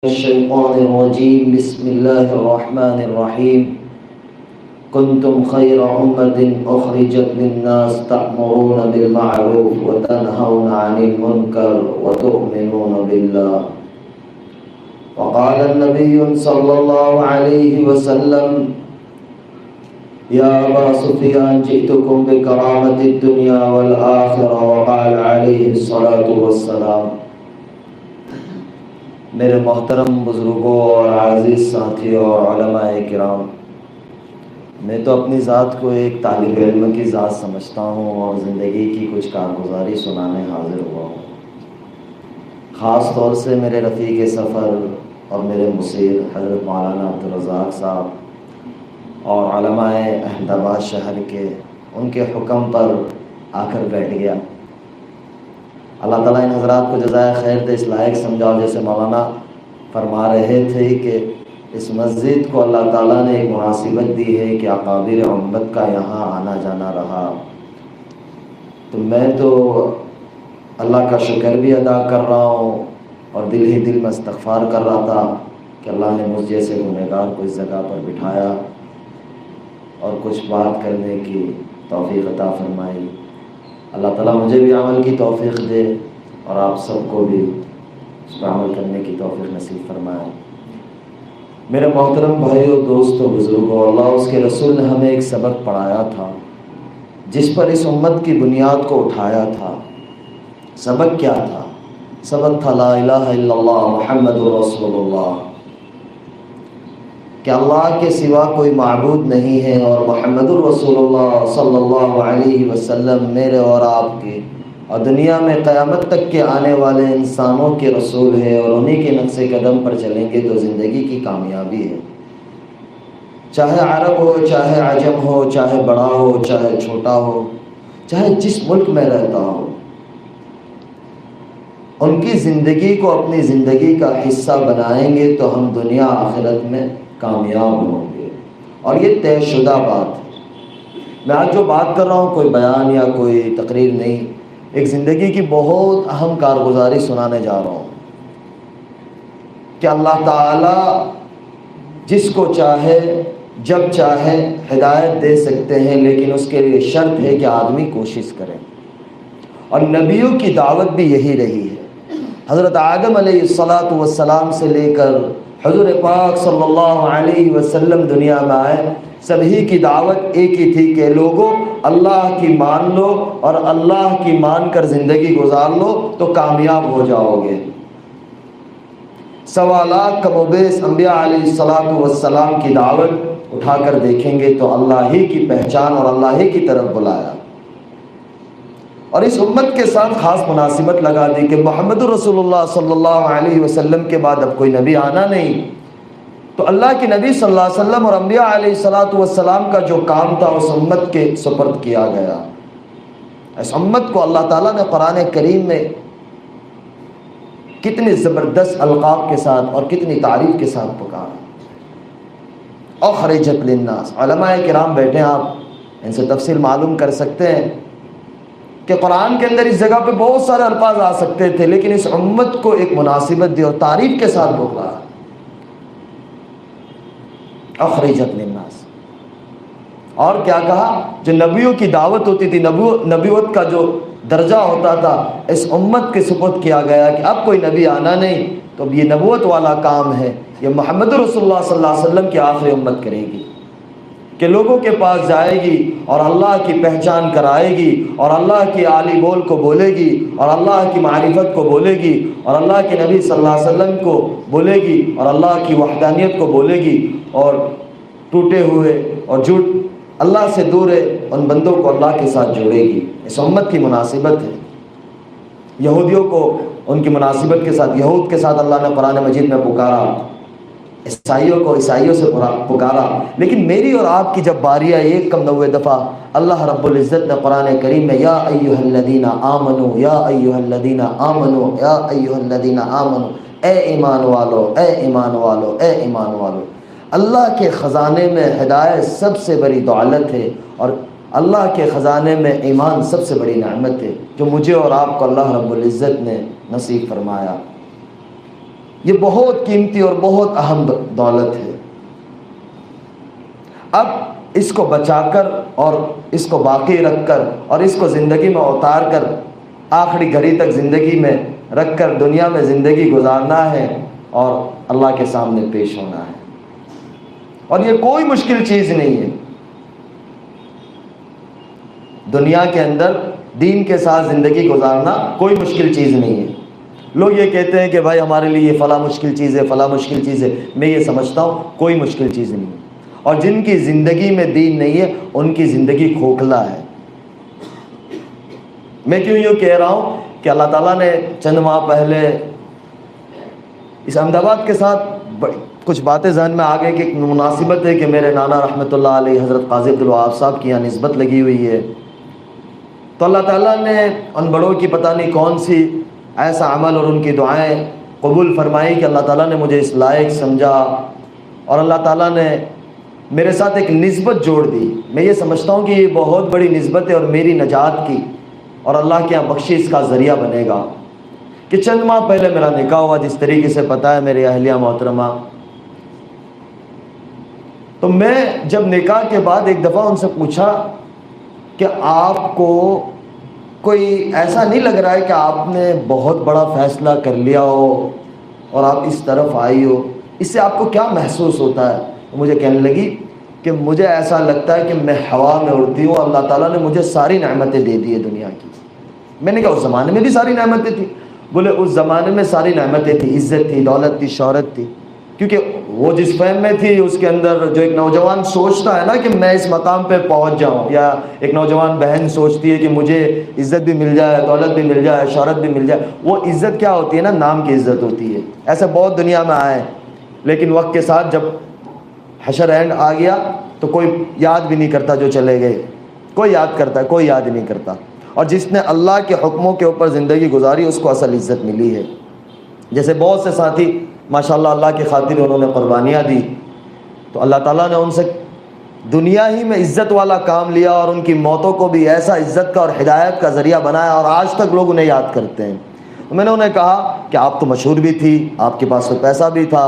الشيطان الرجيم بسم الله الرحمن الرحيم كنتم خير أمة أخرجت للناس تأمرون بالمعروف وتنهون عن المنكر وتؤمنون بالله وقال النبي صلى الله عليه وسلم يا أبا سفيان جئتكم بكرامة الدنيا والآخرة وقال عليه الصلاة والسلام میرے محترم بزرگوں اور عزیز ساتھیوں اور علماء کرام، میں تو اپنی ذات کو ایک طالب علم کی ذات سمجھتا ہوں اور زندگی کی کچھ کارگزاری سنانے حاضر ہوا ہوں۔ خاص طور سے میرے رفیق سفر اور میرے مصیر حضرت مولانا عبدالرزاق صاحب اور علماء احمد آباد شہر کے ان کے حکم پر آ کر بیٹھ گیا۔ اللہ تعالیٰ ان حضرات کو جزائے خیر دے، اس لائق سمجھاؤ جیسے مولانا فرما رہے تھے کہ اس مسجد کو اللہ تعالیٰ نے ایک مناسبت دی ہے کہ اکابر امت کا یہاں آنا جانا رہا، تو میں تو اللہ کا شکر بھی ادا کر رہا ہوں اور دل ہی دل میں استغفار کر رہا تھا کہ اللہ نے مجھ جیسے گنہگار کو اس جگہ پر بٹھایا اور کچھ بات کرنے کی توفیق عطا فرمائی۔ اللہ تعالیٰ مجھے بھی عمل کی توفیق دے اور آپ سب کو بھی اس پر عمل کرنے کی توفیق نصیب فرمائے۔ میرے محترم بھائیوں، دوستوں، بزرگوں، اللہ اس کے رسول نے ہمیں ایک سبق پڑھایا تھا جس پر اس امت کی بنیاد کو اٹھایا تھا۔ سبق کیا تھا؟ سبق تھا لا الہ الا اللہ محمد رسول اللہ، کہ اللہ کے سوا کوئی معبود نہیں ہے اور محمد الرسول اللہ صلی اللہ علیہ وسلم میرے اور آپ کے اور دنیا میں قیامت تک کے آنے والے انسانوں کے رسول ہے، اور انہی کے نقش قدم پر چلیں گے تو زندگی کی کامیابی ہے۔ چاہے عرب ہو، چاہے عجم ہو، چاہے بڑا ہو، چاہے چھوٹا ہو، چاہے جس ملک میں رہتا ہو، ان کی زندگی کو اپنی زندگی کا حصہ بنائیں گے تو ہم دنیا آخرت میں کامیاب ہوں گے، اور یہ طے شدہ بات ہے۔ میں آج جو بات کر رہا ہوں کوئی بیان یا کوئی تقریر نہیں، ایک زندگی کی بہت اہم کارگزاری سنانے جا رہا ہوں کہ اللہ تعالیٰ جس کو چاہے جب چاہے ہدایت دے سکتے ہیں، لیکن اس کے لیے شرط ہے کہ آدمی کوشش کرے، اور نبیوں کی دعوت بھی یہی رہی ہے۔ حضرت آدم علیہ السلام سے لے کر حضور پاک صلی اللہ علیہ وسلم دنیا میں آئے، سبھی کی دعوت ایک ہی تھی کہ لوگوں اللہ کی مان لو اور اللہ کی مان کر زندگی گزار لو تو کامیاب ہو جاؤ گے۔ سوالات کم و بیش انبیاء علیہ السلام کی دعوت اٹھا کر دیکھیں گے تو اللہ ہی کی پہچان اور اللہ ہی کی طرف بلایا، اور اس امت کے ساتھ خاص مناسبت لگا دی کہ محمد رسول اللہ صلی اللہ علیہ وسلم کے بعد اب کوئی نبی آنا نہیں، تو اللہ کے نبی صلی اللہ علیہ وسلم اور انبیاء علیہ السلام کا جو کام تھا اس امت کے سپرد کیا گیا۔ اس امت کو اللہ تعالیٰ نے قرآن کریم میں کتنے زبردست القاب کے ساتھ اور کتنی تعریف کے ساتھ پکارا۔ اخرجت للناس، علماء کرام بیٹھے ہیں، آپ ان سے تفصیل معلوم کر سکتے ہیں کہ قرآن کے اندر اس جگہ پہ بہت سارے الفاظ آ سکتے تھے، لیکن اس امت کو ایک مناسبت دی اور تعریف کے ساتھ پکارا، اخرجت للناس۔ اور کیا کہا؟ جو نبیوں کی دعوت ہوتی تھی، نبوت کا جو درجہ ہوتا تھا، اس امت کے سپرد کیا گیا کہ اب کوئی نبی آنا نہیں، تو اب یہ نبوت والا کام ہے، یہ محمد رسول اللہ صلی اللہ علیہ وسلم کی آخری امت کرے گی کہ لوگوں کے پاس جائے گی اور اللہ کی پہچان کرائے گی اور اللہ کی عالی بول کو بولے گی اور اللہ کی معرفت کو بولے گی اور اللہ کے نبی صلی اللہ علیہ وسلم کو بولے گی اور اللہ کی وحدانیت کو بولے گی، اور ٹوٹے ہوئے اور جھوٹ اللہ سے دور ہے ان بندوں کو اللہ کے ساتھ جوڑے گی۔ اس امت کی مناسبت ہے۔ یہودیوں کو ان کی مناسبت کے ساتھ، یہود کے ساتھ اللہ نے قرآن مجید میں پکارا، عیسائیوں کو عیسائیوں سے پکارا، لیکن میری اور آپ کی جب باری آئی 1 دفعہ اللہ رب العزت نے قرآن کریم میں یا ایھا الذین آمنو یا ایھا الذین آمنو یا ایھا الذین آمنو، اے ایمان والو، اے ایمان والو، اے ایمان والو۔ اللہ کے خزانے میں ہدایت سب سے بڑی دولت ہے، اور اللہ کے خزانے میں ایمان سب سے بڑی نعمت ہے جو مجھے اور آپ کو اللہ رب العزت نے نصیب فرمایا۔ یہ بہت قیمتی اور بہت اہم دولت ہے۔ اب اس کو بچا کر اور اس کو باقی رکھ کر اور اس کو زندگی میں اتار کر آخری گھڑی تک زندگی میں رکھ کر دنیا میں زندگی گزارنا ہے اور اللہ کے سامنے پیش ہونا ہے، اور یہ کوئی مشکل چیز نہیں ہے۔ دنیا کے اندر دین کے ساتھ زندگی گزارنا کوئی مشکل چیز نہیں ہے۔ لوگ یہ کہتے ہیں کہ بھائی ہمارے لیے یہ فلاں مشکل چیز ہے، فلاں مشکل چیز ہے۔ میں یہ سمجھتا ہوں کوئی مشکل چیز نہیں ہے، اور جن کی زندگی میں دین نہیں ہے ان کی زندگی کھوکھلا ہے۔ میں کیوں یوں کہہ رہا ہوں کہ اللہ تعالیٰ نے چند ماہ پہلے اس احمد آباد کے ساتھ کچھ باتیں ذہن میں آ گئی کہ مناسبت ہے کہ میرے نانا رحمۃ اللہ علیہ حضرت قاضی عبدالوہاب صاحب کی یہاں نسبت لگی ہوئی ہے، تو اللہ تعالیٰ نے ان بڑوں کی پتہ نہیں کون سی ایسا عمل اور ان کی دعائیں قبول فرمائی کہ اللہ تعالیٰ نے مجھے اس لائق سمجھا، اور اللہ تعالیٰ نے میرے ساتھ ایک نسبت جوڑ دی۔ میں یہ سمجھتا ہوں کہ یہ بہت بڑی نسبت ہے اور میری نجات کی اور اللہ کے یہاں بخشش کا ذریعہ بنے گا کہ چند ماہ پہلے میرا نکاح ہوا، جس طریقے سے پتہ ہے میری اہلیہ محترمہ۔ تو میں جب نکاح کے بعد ایک دفعہ ان سے پوچھا کہ آپ کو کوئی ایسا نہیں لگ رہا ہے کہ آپ نے بہت بڑا فیصلہ کر لیا ہو اور آپ اس طرف آئی ہو، اس سے آپ کو کیا محسوس ہوتا ہے؟ مجھے کہنے لگی کہ مجھے ایسا لگتا ہے کہ میں ہوا میں اڑتی ہوں، اللہ تعالیٰ نے مجھے ساری نعمتیں دے دی ہے دنیا کی۔ میں نے کہا اس زمانے میں بھی ساری نعمتیں تھیں؟ بولے اس زمانے میں ساری نعمتیں تھیں، عزت تھی، دولت تھی، شہرت تھی، کیونکہ وہ جس فہم میں تھی اس کے اندر جو ایک نوجوان سوچتا ہے نا کہ میں اس مقام پہ پہنچ جاؤں، یا ایک نوجوان بہن سوچتی ہے کہ مجھے عزت بھی مل جائے، دولت بھی مل جائے، شہرت بھی مل جائے۔ وہ عزت کیا ہوتی ہے نا؟ نام کی عزت ہوتی ہے۔ ایسے بہت دنیا میں آئے، لیکن وقت کے ساتھ جب حشر اینڈ آ گیا تو کوئی یاد بھی نہیں کرتا جو چلے گئے، کوئی یاد کرتا ہے؟ کوئی یاد نہیں کرتا۔ اور جس نے اللہ کے حکموں کے اوپر زندگی گزاری اس کو اصل عزت ملی ہے۔ جیسے بہت سے ساتھی ماشاءاللہ اللہ کی خاطر انہوں نے قربانیاں دی، تو اللہ تعالیٰ نے ان سے دنیا ہی میں عزت والا کام لیا اور ان کی موتوں کو بھی ایسا عزت کا اور ہدایت کا ذریعہ بنایا، اور آج تک لوگ انہیں یاد کرتے ہیں۔ میں نے انہیں کہا کہ آپ تو مشہور بھی تھی، آپ کے پاس تو پیسہ بھی تھا،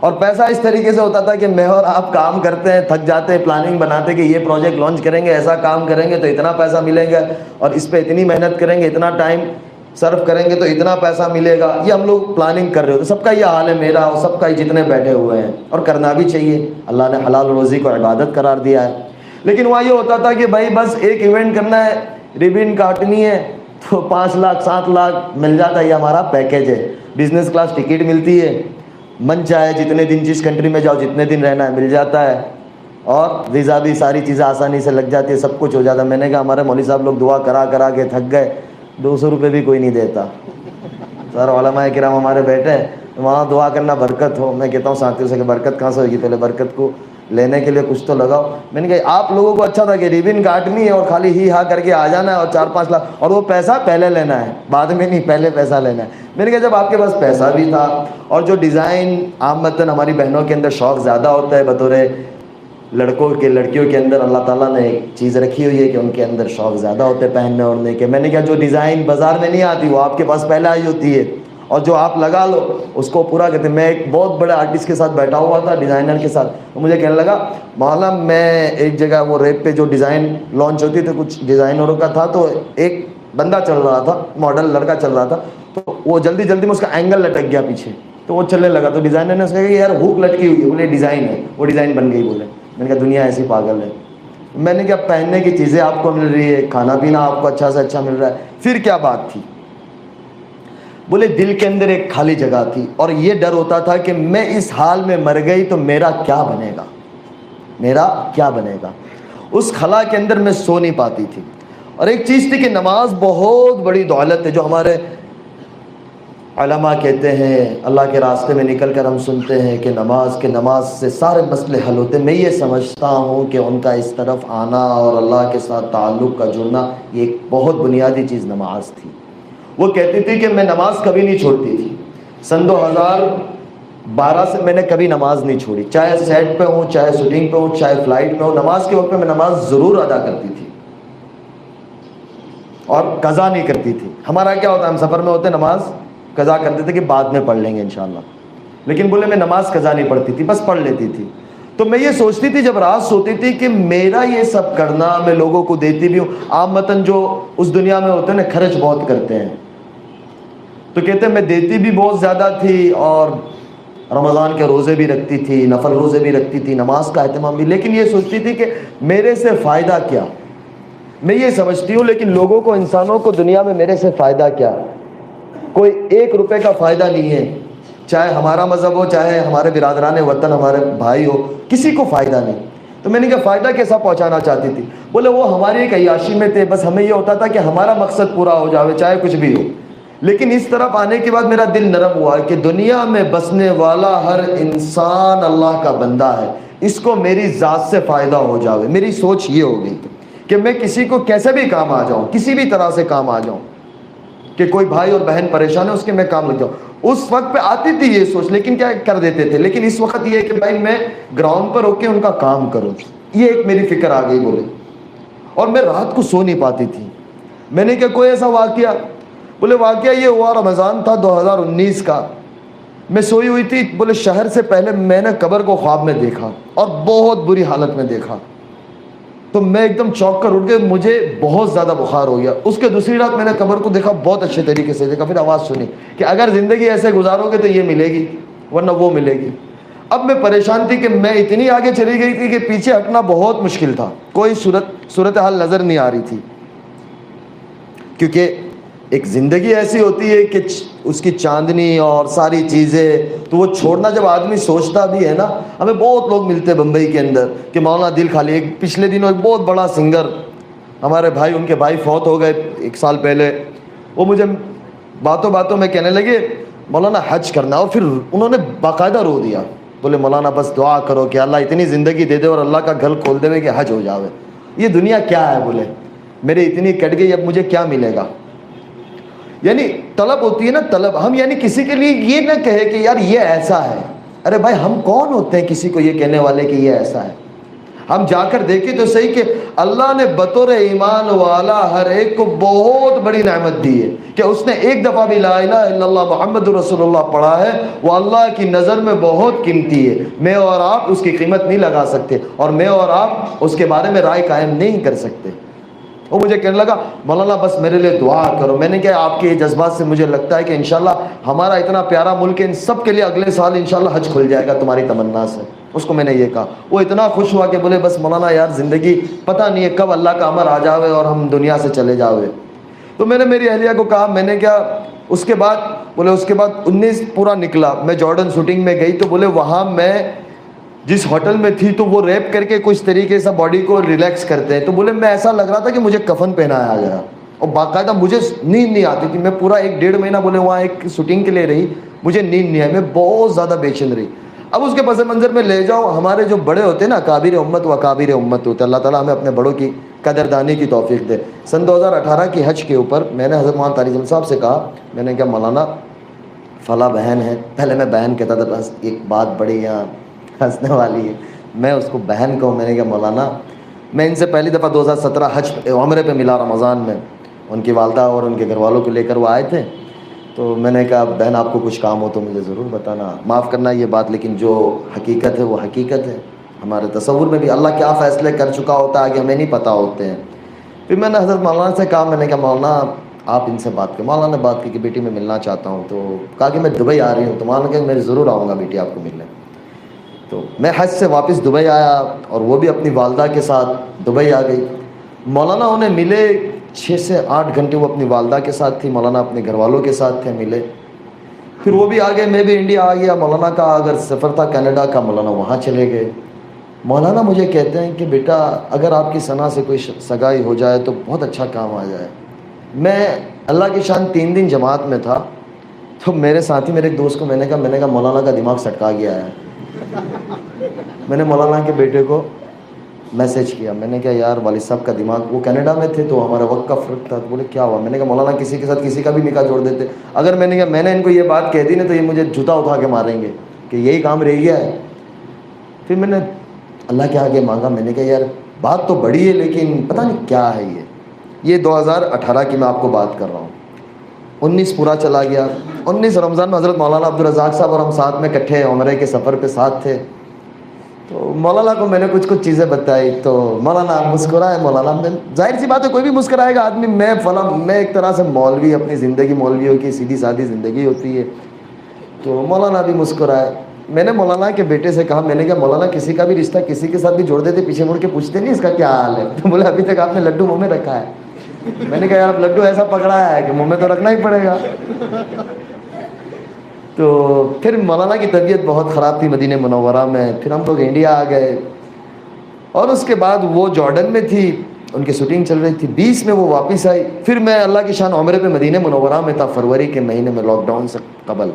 اور پیسہ اس طریقے سے ہوتا تھا کہ میں اور آپ کام کرتے ہیں، تھک جاتے ہیں، پلاننگ بناتے کہ یہ پروجیکٹ لانچ کریں گے، ایسا کام کریں گے تو اتنا پیسہ ملے گا، اور اس پہ اتنی محنت کریں گے، اتنا ٹائم صرف کریں گے تو اتنا پیسہ ملے گا۔ یہ ہم لوگ پلاننگ کر رہے ہوتے، سب کا یہ حال ہے، میرا اور سب کا ہی جتنے بیٹھے ہوئے ہیں، اور کرنا بھی چاہیے، اللہ نے حلال روزی کو عبادت قرار دیا ہے۔ لیکن وہاں یہ ہوتا تھا کہ بھائی بس ایک ایونٹ کرنا ہے، ریبن کاٹنی ہے تو 5 لاکھ 7 لاکھ مل جاتا ہے، یہ ہمارا پیکیج ہے، بزنس کلاس ٹکٹ ملتی ہے، من چاہے جتنے دن جس کنٹری میں جاؤ جتنے دن رہنا ہے مل جاتا ہے، اور ویزا بھی ساری چیزیں آسانی سے لگ جاتی ہے، سب کچھ ہو جاتا ہے۔ میں نے کہا ہمارے مولوی صاحب لوگ دعا کرا کرا کے تھک گئے، 200 روپے بھی کوئی نہیں دیتا۔ سر علماء کرام ہمارے بیٹھے ہیں، وہاں دعا کرنا برکت ہو۔ میں کہتا ہوں ساتھیوں سے کہ برکت کہاں سے ہوگی؟ پہلے برکت کو لینے کے لیے کچھ تو لگاؤ۔ میں نے کہا آپ لوگوں کو اچھا تھا کہ ریبن کاٹنی ہے اور خالی ہی ہاں کر کے آ جانا ہے اور 4-5 لاکھ، اور وہ پیسہ پہلے لینا ہے، بعد میں نہیں، پہلے پیسہ لینا ہے۔ میں نے کہا جب آپ کے پاس پیسہ بھی تھا، اور جو ڈیزائن عامتاً ہماری بہنوں کے اندر شوق زیادہ ہوتا ہے، بطور لڑکوں کے لڑکیوں کے اندر اللہ تعالیٰ نے ایک چیز رکھی ہوئی ہے کہ ان کے اندر شوق زیادہ ہوتے ہیں پہننے اوڑھنے کے۔ میں نے کہا جو ڈیزائن بازار میں نہیں آتی وہ آپ کے پاس پہلے آئی ہوتی ہے، اور جو آپ لگا لو اس کو پورا کرتے ہیں۔ میں ایک بہت بڑے آرٹسٹ کے ساتھ بیٹھا ہوا تھا، ڈیزائنر کے ساتھ، تو مجھے کہنے لگا مولانا میں ایک جگہ وہ ریپ پہ جو ڈیزائن لانچ ہوتی تھی کچھ ڈیزائنروں کا تھا، تو ایک بندہ چل رہا تھا، ماڈل لڑکا چل رہا تھا، تو وہ جلدی جلدی میں اس کا اینگل لٹک گیا پیچھے، تو وہ چلنے لگا، تو ڈیزائنر نے اس کہا کہ یار ہوک لٹکی ہوئی ہے، بولے ڈیزائن ہے، وہ ڈیزائن بن گئی۔ بولے میں نے کہا دنیا ایسی پاگل ہے۔ میں نے کہا پہننے کی چیزیں آپ کو مل رہی ہے، کھانا پینا آپ کو اچھا سے اچھا مل رہا ہے، پھر کیا بات تھی؟ بولے دل کے اندر ایک خالی جگہ تھی، اور یہ ڈر ہوتا تھا کہ میں اس حال میں مر گئی تو میرا کیا بنے گا، میرا کیا بنے گا۔ اس خلا کے اندر میں سو نہیں پاتی تھی۔ اور ایک چیز تھی کہ نماز بہت بڑی دولت ہے، جو ہمارے علماء کہتے ہیں، اللہ کے راستے میں نکل کر ہم سنتے ہیں کہ نماز سے سارے مسئلے حل ہوتے ہیں۔ میں یہ سمجھتا ہوں کہ ان کا اس طرف آنا اور اللہ کے ساتھ تعلق کا جڑنا، یہ ایک بہت بنیادی چیز نماز تھی۔ وہ کہتی تھی کہ میں نماز کبھی نہیں چھوڑتی تھی، سن 2012 سے میں نے کبھی نماز نہیں چھوڑی، چاہے سیٹ پہ ہوں، چاہے شوٹنگ پہ ہوں، چاہے فلائٹ پہ ہوں، نماز کے وقت پہ میں نماز ضرور ادا کرتی تھی اور قضا نہیں کرتی تھی۔ ہمارا کیا ہوتا ہے، ہم سفر میں ہوتے نماز قضا کرتے تھے کہ بعد میں پڑھ لیں گے انشاءاللہ، لیکن بولے میں نماز قضا نہیں پڑھتی تھی، بس پڑھ لیتی تھی۔ تو میں یہ سوچتی تھی جب رات سوتی تھی کہ میرا یہ سب کرنا، میں لوگوں کو دیتی بھی ہوں، عامتاً جو اس دنیا میں ہوتے ہیں نا خرچ بہت کرتے ہیں، تو کہتے ہیں میں دیتی بھی بہت زیادہ تھی اور رمضان کے روزے بھی رکھتی تھی، نفل روزے بھی رکھتی تھی، نماز کا اہتمام بھی، لیکن یہ سوچتی تھی کہ میرے سے فائدہ کیا؟ میں یہ سمجھتی ہوں لیکن لوگوں کو، انسانوں کو دنیا میں میرے سے فائدہ کیا؟ کوئی 1 روپے کا فائدہ نہیں ہے، چاہے ہمارا مذہب ہو، چاہے ہمارے برادران وطن، ہمارے بھائی ہو، کسی کو فائدہ نہیں۔ تو میں نے کہا فائدہ کیسا پہنچانا چاہتی تھی؟ بولے وہ ہماری ایک عیاشی میں تھے، بس ہمیں یہ ہوتا تھا کہ ہمارا مقصد پورا ہو جاوے چاہے کچھ بھی ہو، لیکن اس طرف آنے کے بعد میرا دل نرم ہوا کہ دنیا میں بسنے والا ہر انسان اللہ کا بندہ ہے، اس کو میری ذات سے فائدہ ہو جاوے۔ میری سوچ یہ ہو گئی کہ میں کسی کو کیسے بھی کام آ جاؤں، کسی بھی طرح سے کام آ جاؤں، کہ کوئی بھائی اور بہن پریشان ہے اس کے میں کام لگ جاؤں۔ اس وقت پہ آتی تھی یہ سوچ، لیکن کیا کر دیتے تھے، لیکن اس وقت یہ ہے کہ بھائی میں گراؤنڈ پر ہو کے ان کا کام کروں، یہ ایک میری فکر آ گئی بولے۔ اور میں رات کو سو نہیں پاتی تھی۔ میں نے کہا کوئی ایسا واقعہ؟ بولے واقعہ یہ ہوا، رمضان تھا 2019 کا، میں سوئی ہوئی تھی، بولے شہر سے پہلے میں نے قبر کو خواب میں دیکھا اور بہت بری حالت میں دیکھا، تو میں ایک دم چونک کر اٹھ گیا، مجھے بہت زیادہ بخار ہو گیا۔ اس کے دوسری رات میں نے قبر کو دیکھا، بہت اچھے طریقے سے دیکھا، پھر آواز سنی کہ اگر زندگی ایسے گزارو گے تو یہ ملے گی ورنہ وہ ملے گی۔ اب میں پریشان تھی کہ میں اتنی آگے چلی گئی تھی کہ پیچھے ہٹنا بہت مشکل تھا، کوئی صورتحال نظر نہیں آ رہی تھی، کیونکہ ایک زندگی ایسی ہوتی ہے کہ اس کی چاندنی اور ساری چیزیں تو وہ چھوڑنا، جب آدمی سوچتا بھی ہے نا۔ ہمیں بہت لوگ ملتے ہیں بمبئی کے اندر کہ مولانا دل خالی، ایک پچھلے دنوں ایک بہت بڑا سنگر ہمارے بھائی، ان کے بھائی فوت ہو گئے 1 سال پہلے، وہ مجھے باتوں باتوں میں کہنے لگے مولانا حج کرنا، اور پھر انہوں نے باقاعدہ رو دیا، بولے مولانا بس دعا کرو کہ اللہ اتنی زندگی دے دے اور اللہ کا گھر کھول دے کہ حج ہو جاوے۔ یہ دنیا کیا ہے؟ بولے میرے اتنی کٹ گئی، اب مجھے کیا ملے گا؟ یعنی طلب ہوتی ہے نا، طلب۔ ہم یعنی کسی کے لیے یہ نہ کہے کہ یار یہ ایسا ہے، ارے بھائی ہم کون ہوتے ہیں کسی کو یہ کہنے والے کہ یہ ایسا ہے؟ ہم جا کر دیکھیں تو صحیح کہ اللہ نے بطور ایمان والا ہر ایک کو بہت بڑی نعمت دی ہے کہ اس نے ایک دفعہ بھی لا الہ الا اللہ محمد رسول اللہ پڑھا ہے، وہ اللہ کی نظر میں بہت قیمتی ہے۔ میں اور آپ اس کی قیمت نہیں لگا سکتے، اور میں اور آپ اس کے بارے میں رائے قائم نہیں کر سکتے۔ وہ مجھے کہنے لگا مولانا بس میرے لیے دعا کرو۔ میں نے کہا آپ کے جذبات سے مجھے لگتا ہے کہ انشاءاللہ ہمارا اتنا پیارا ملک ہے، ان سب کے لیے اگلے سال انشاءاللہ حج کھل جائے گا تمہاری تمنا سے۔ اس کو میں نے یہ کہا، وہ اتنا خوش ہوا کہ بولے بس مولانا یار زندگی پتہ نہیں ہے کب اللہ کا امر آ جاوے اور ہم دنیا سے چلے جاوے۔ تو میں نے میری اہلیہ کو کہا، میں نے کیا اس کے بعد، بولے اس کے بعد 19 پورا نکلا، میں جارڈن شوٹنگ میں گئی تو بولے وہاں میں جس ہوٹل میں تھی تو وہ ریپ کر کے کچھ طریقے سے باڈی کو ریلیکس کرتے ہیں، تو بولے میں ایسا لگ رہا تھا کہ مجھے کفن پہنایا گیا، اور باقاعدہ مجھے نیند نہیں آتی تھی۔ میں پورا 1 ڈیڑھ مہینہ بولے وہاں ایک شوٹنگ کے لیے رہی، مجھے نیند نہیں آئی، میں بہت زیادہ بے چین رہی۔ اب اس کے پس منظر میں لے جاؤ، ہمارے جو بڑے ہوتے ہیں نا، کابر امت و کابر امت ہوتے ہیں، اللہ تعالیٰ ہمیں اپنے بڑوں کی قدردانی کی توفیق دے۔ سن 2018 کی حج کے اوپر میں نے حضرت مولانا طارق صاحب سے کہا، میں نے کہا مولانا فلاں بہن ہے، پہلے میں بہن کہتا تھا، بس ایک بات بڑی یہاں ہنسنے والی ہے، میں اس کو بہن کہوں۔ میں نے کہا مولانا، میں ان سے پہلی دفعہ 2017 حج عمرے پہ ملا رمضان میں، ان کی والدہ اور ان کے گھر والوں کو لے کر وہ آئے تھے، تو میں نے کہا بہن آپ کو کچھ کام ہو تو مجھے ضرور بتانا، معاف کرنا یہ بات، لیکن جو حقیقت ہے وہ حقیقت ہے۔ ہمارے تصور میں بھی اللہ کیا فیصلے کر چکا ہوتا ہے کہ ہمیں نہیں پتہ ہوتے ہیں۔ پھر میں نے حضرت مولانا سے کہا، میں نے کہا مولانا آپ ان سے بات کریں۔ مولانا نے بات کی کہ بیٹی میں ملنا چاہتا ہوں، تو کہا کہ میں دبئی آ رہی ہوں، تو مولانا کہ میں ضرور آؤں گا بیٹی آپ کو ملنے۔ تو میں حج سے واپس دبئی آیا اور وہ بھی اپنی والدہ کے ساتھ دبئی آ گئی۔ مولانا انہیں ملے 6 سے 8 گھنٹے، وہ اپنی والدہ کے ساتھ تھی، مولانا اپنے گھر والوں کے ساتھ تھے، ملے۔ پھر وہ بھی آ گئے، میں بھی انڈیا آ گیا۔ مولانا کا اگر سفر تھا کینیڈا کا، مولانا وہاں چلے گئے۔ مولانا مجھے کہتے ہیں کہ بیٹا اگر آپ کی ثنا سے کوئی سگائی ہو جائے تو بہت اچھا کام آ جائے۔ میں اللہ کی شان 3 دن جماعت میں تھا، تو میرے ساتھی میرے ایک دوست کو میں نے کہا مولانا کا دماغ سٹکا گیا ہے۔ میں نے مولانا کے بیٹے کو میسج کیا، میں نے کہا یار والد صاحب کا دماغ، وہ کینیڈا میں تھے تو ہمارا وقت کا فرق تھا، تو بولے کیا ہوا؟ میں نے کہا مولانا کسی کے ساتھ کسی کا بھی نکاح جوڑ دیتے، اگر میں نے کہا میں نے ان کو یہ بات کہہ دی نا تو یہ مجھے جوتا اٹھا کے ماریں گے کہ یہی کام رہ گیا ہے۔ پھر میں نے اللہ کے آگے مانگا، میں نے کہا یار بات تو بڑی ہے لیکن پتہ نہیں کیا ہے یہ 2018 کی میں آپ کو بات کر رہا ہوں۔ 19 پورا چلا گیا. 19 رمضان میں حضرت مولانا عبدالرزاق صاحب اور ہم ساتھ میں اکٹھے عمرے کے سفر پہ ساتھ تھے. تو مولانا کو میں نے کچھ چیزیں بتائی تو مولانا مسکرائے. مولانا نے ظاہر سی بات ہے کوئی بھی مسکرائے گا آدمی. میں ایک طرح سے مولوی, اپنی زندگی مولویوں کی سیدھی سادھی زندگی ہوتی ہے. تو مولانا بھی مسکرائے. میں نے مولانا کے بیٹے سے کہا, میں نے کہا مولانا کسی کا بھی رشتہ کسی کے ساتھ بھی جوڑ دیتے, پیچھے مڑ کے پوچھتے نہیں اس کا کیا حال ہے؟ تو بولے ابھی تک آپ نے لڈو منہ میں رکھا ہے. میں نے کہا یار لڈو ایسا پکڑا ہے کہ منہ میں تو رکھنا ہی پڑے گا. تو پھر مولانا کی طبیعت بہت خراب تھی مدینہ منورہ میں. پھر ہم لوگ انڈیا آ گئے اور اس کے بعد وہ جارڈن میں تھی, ان کی شوٹنگ چل رہی تھی. 20 میں وہ واپس آئی. پھر میں اللہ کی شان عمرے پہ مدینہ منورہ میں تھا فروری کے مہینے میں, لاک ڈاؤن سے قبل.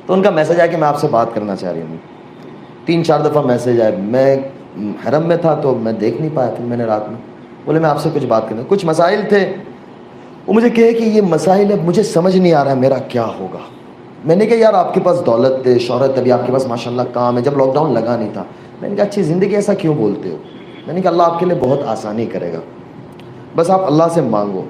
تو ان کا میسج آیا کہ میں آپ سے بات کرنا چاہ رہی ہوں. 3-4 دفعہ میسج آئے. میں حرم میں تھا تو میں دیکھ نہیں پایا. پھر میں نے رات میں بولے میں آپ سے کچھ بات کرنا, کچھ مسائل تھے. وہ مجھے کہے کہ یہ مسائل ہے, مجھے سمجھ نہیں آ رہا ہے میرا کیا ہوگا. میں نے کہا یار آپ کے پاس دولت ہے, شہرت, ابھی آپ کے پاس ماشاء اللہ کام ہے, جب لاک ڈاؤن لگا نہیں تھا. میں نے کہا اچھی زندگی, ایسا کیوں بولتے ہو؟ میں نے کہا اللہ آپ کے لیے بہت آسانی کرے گا, بس آپ اللہ سے مانگو.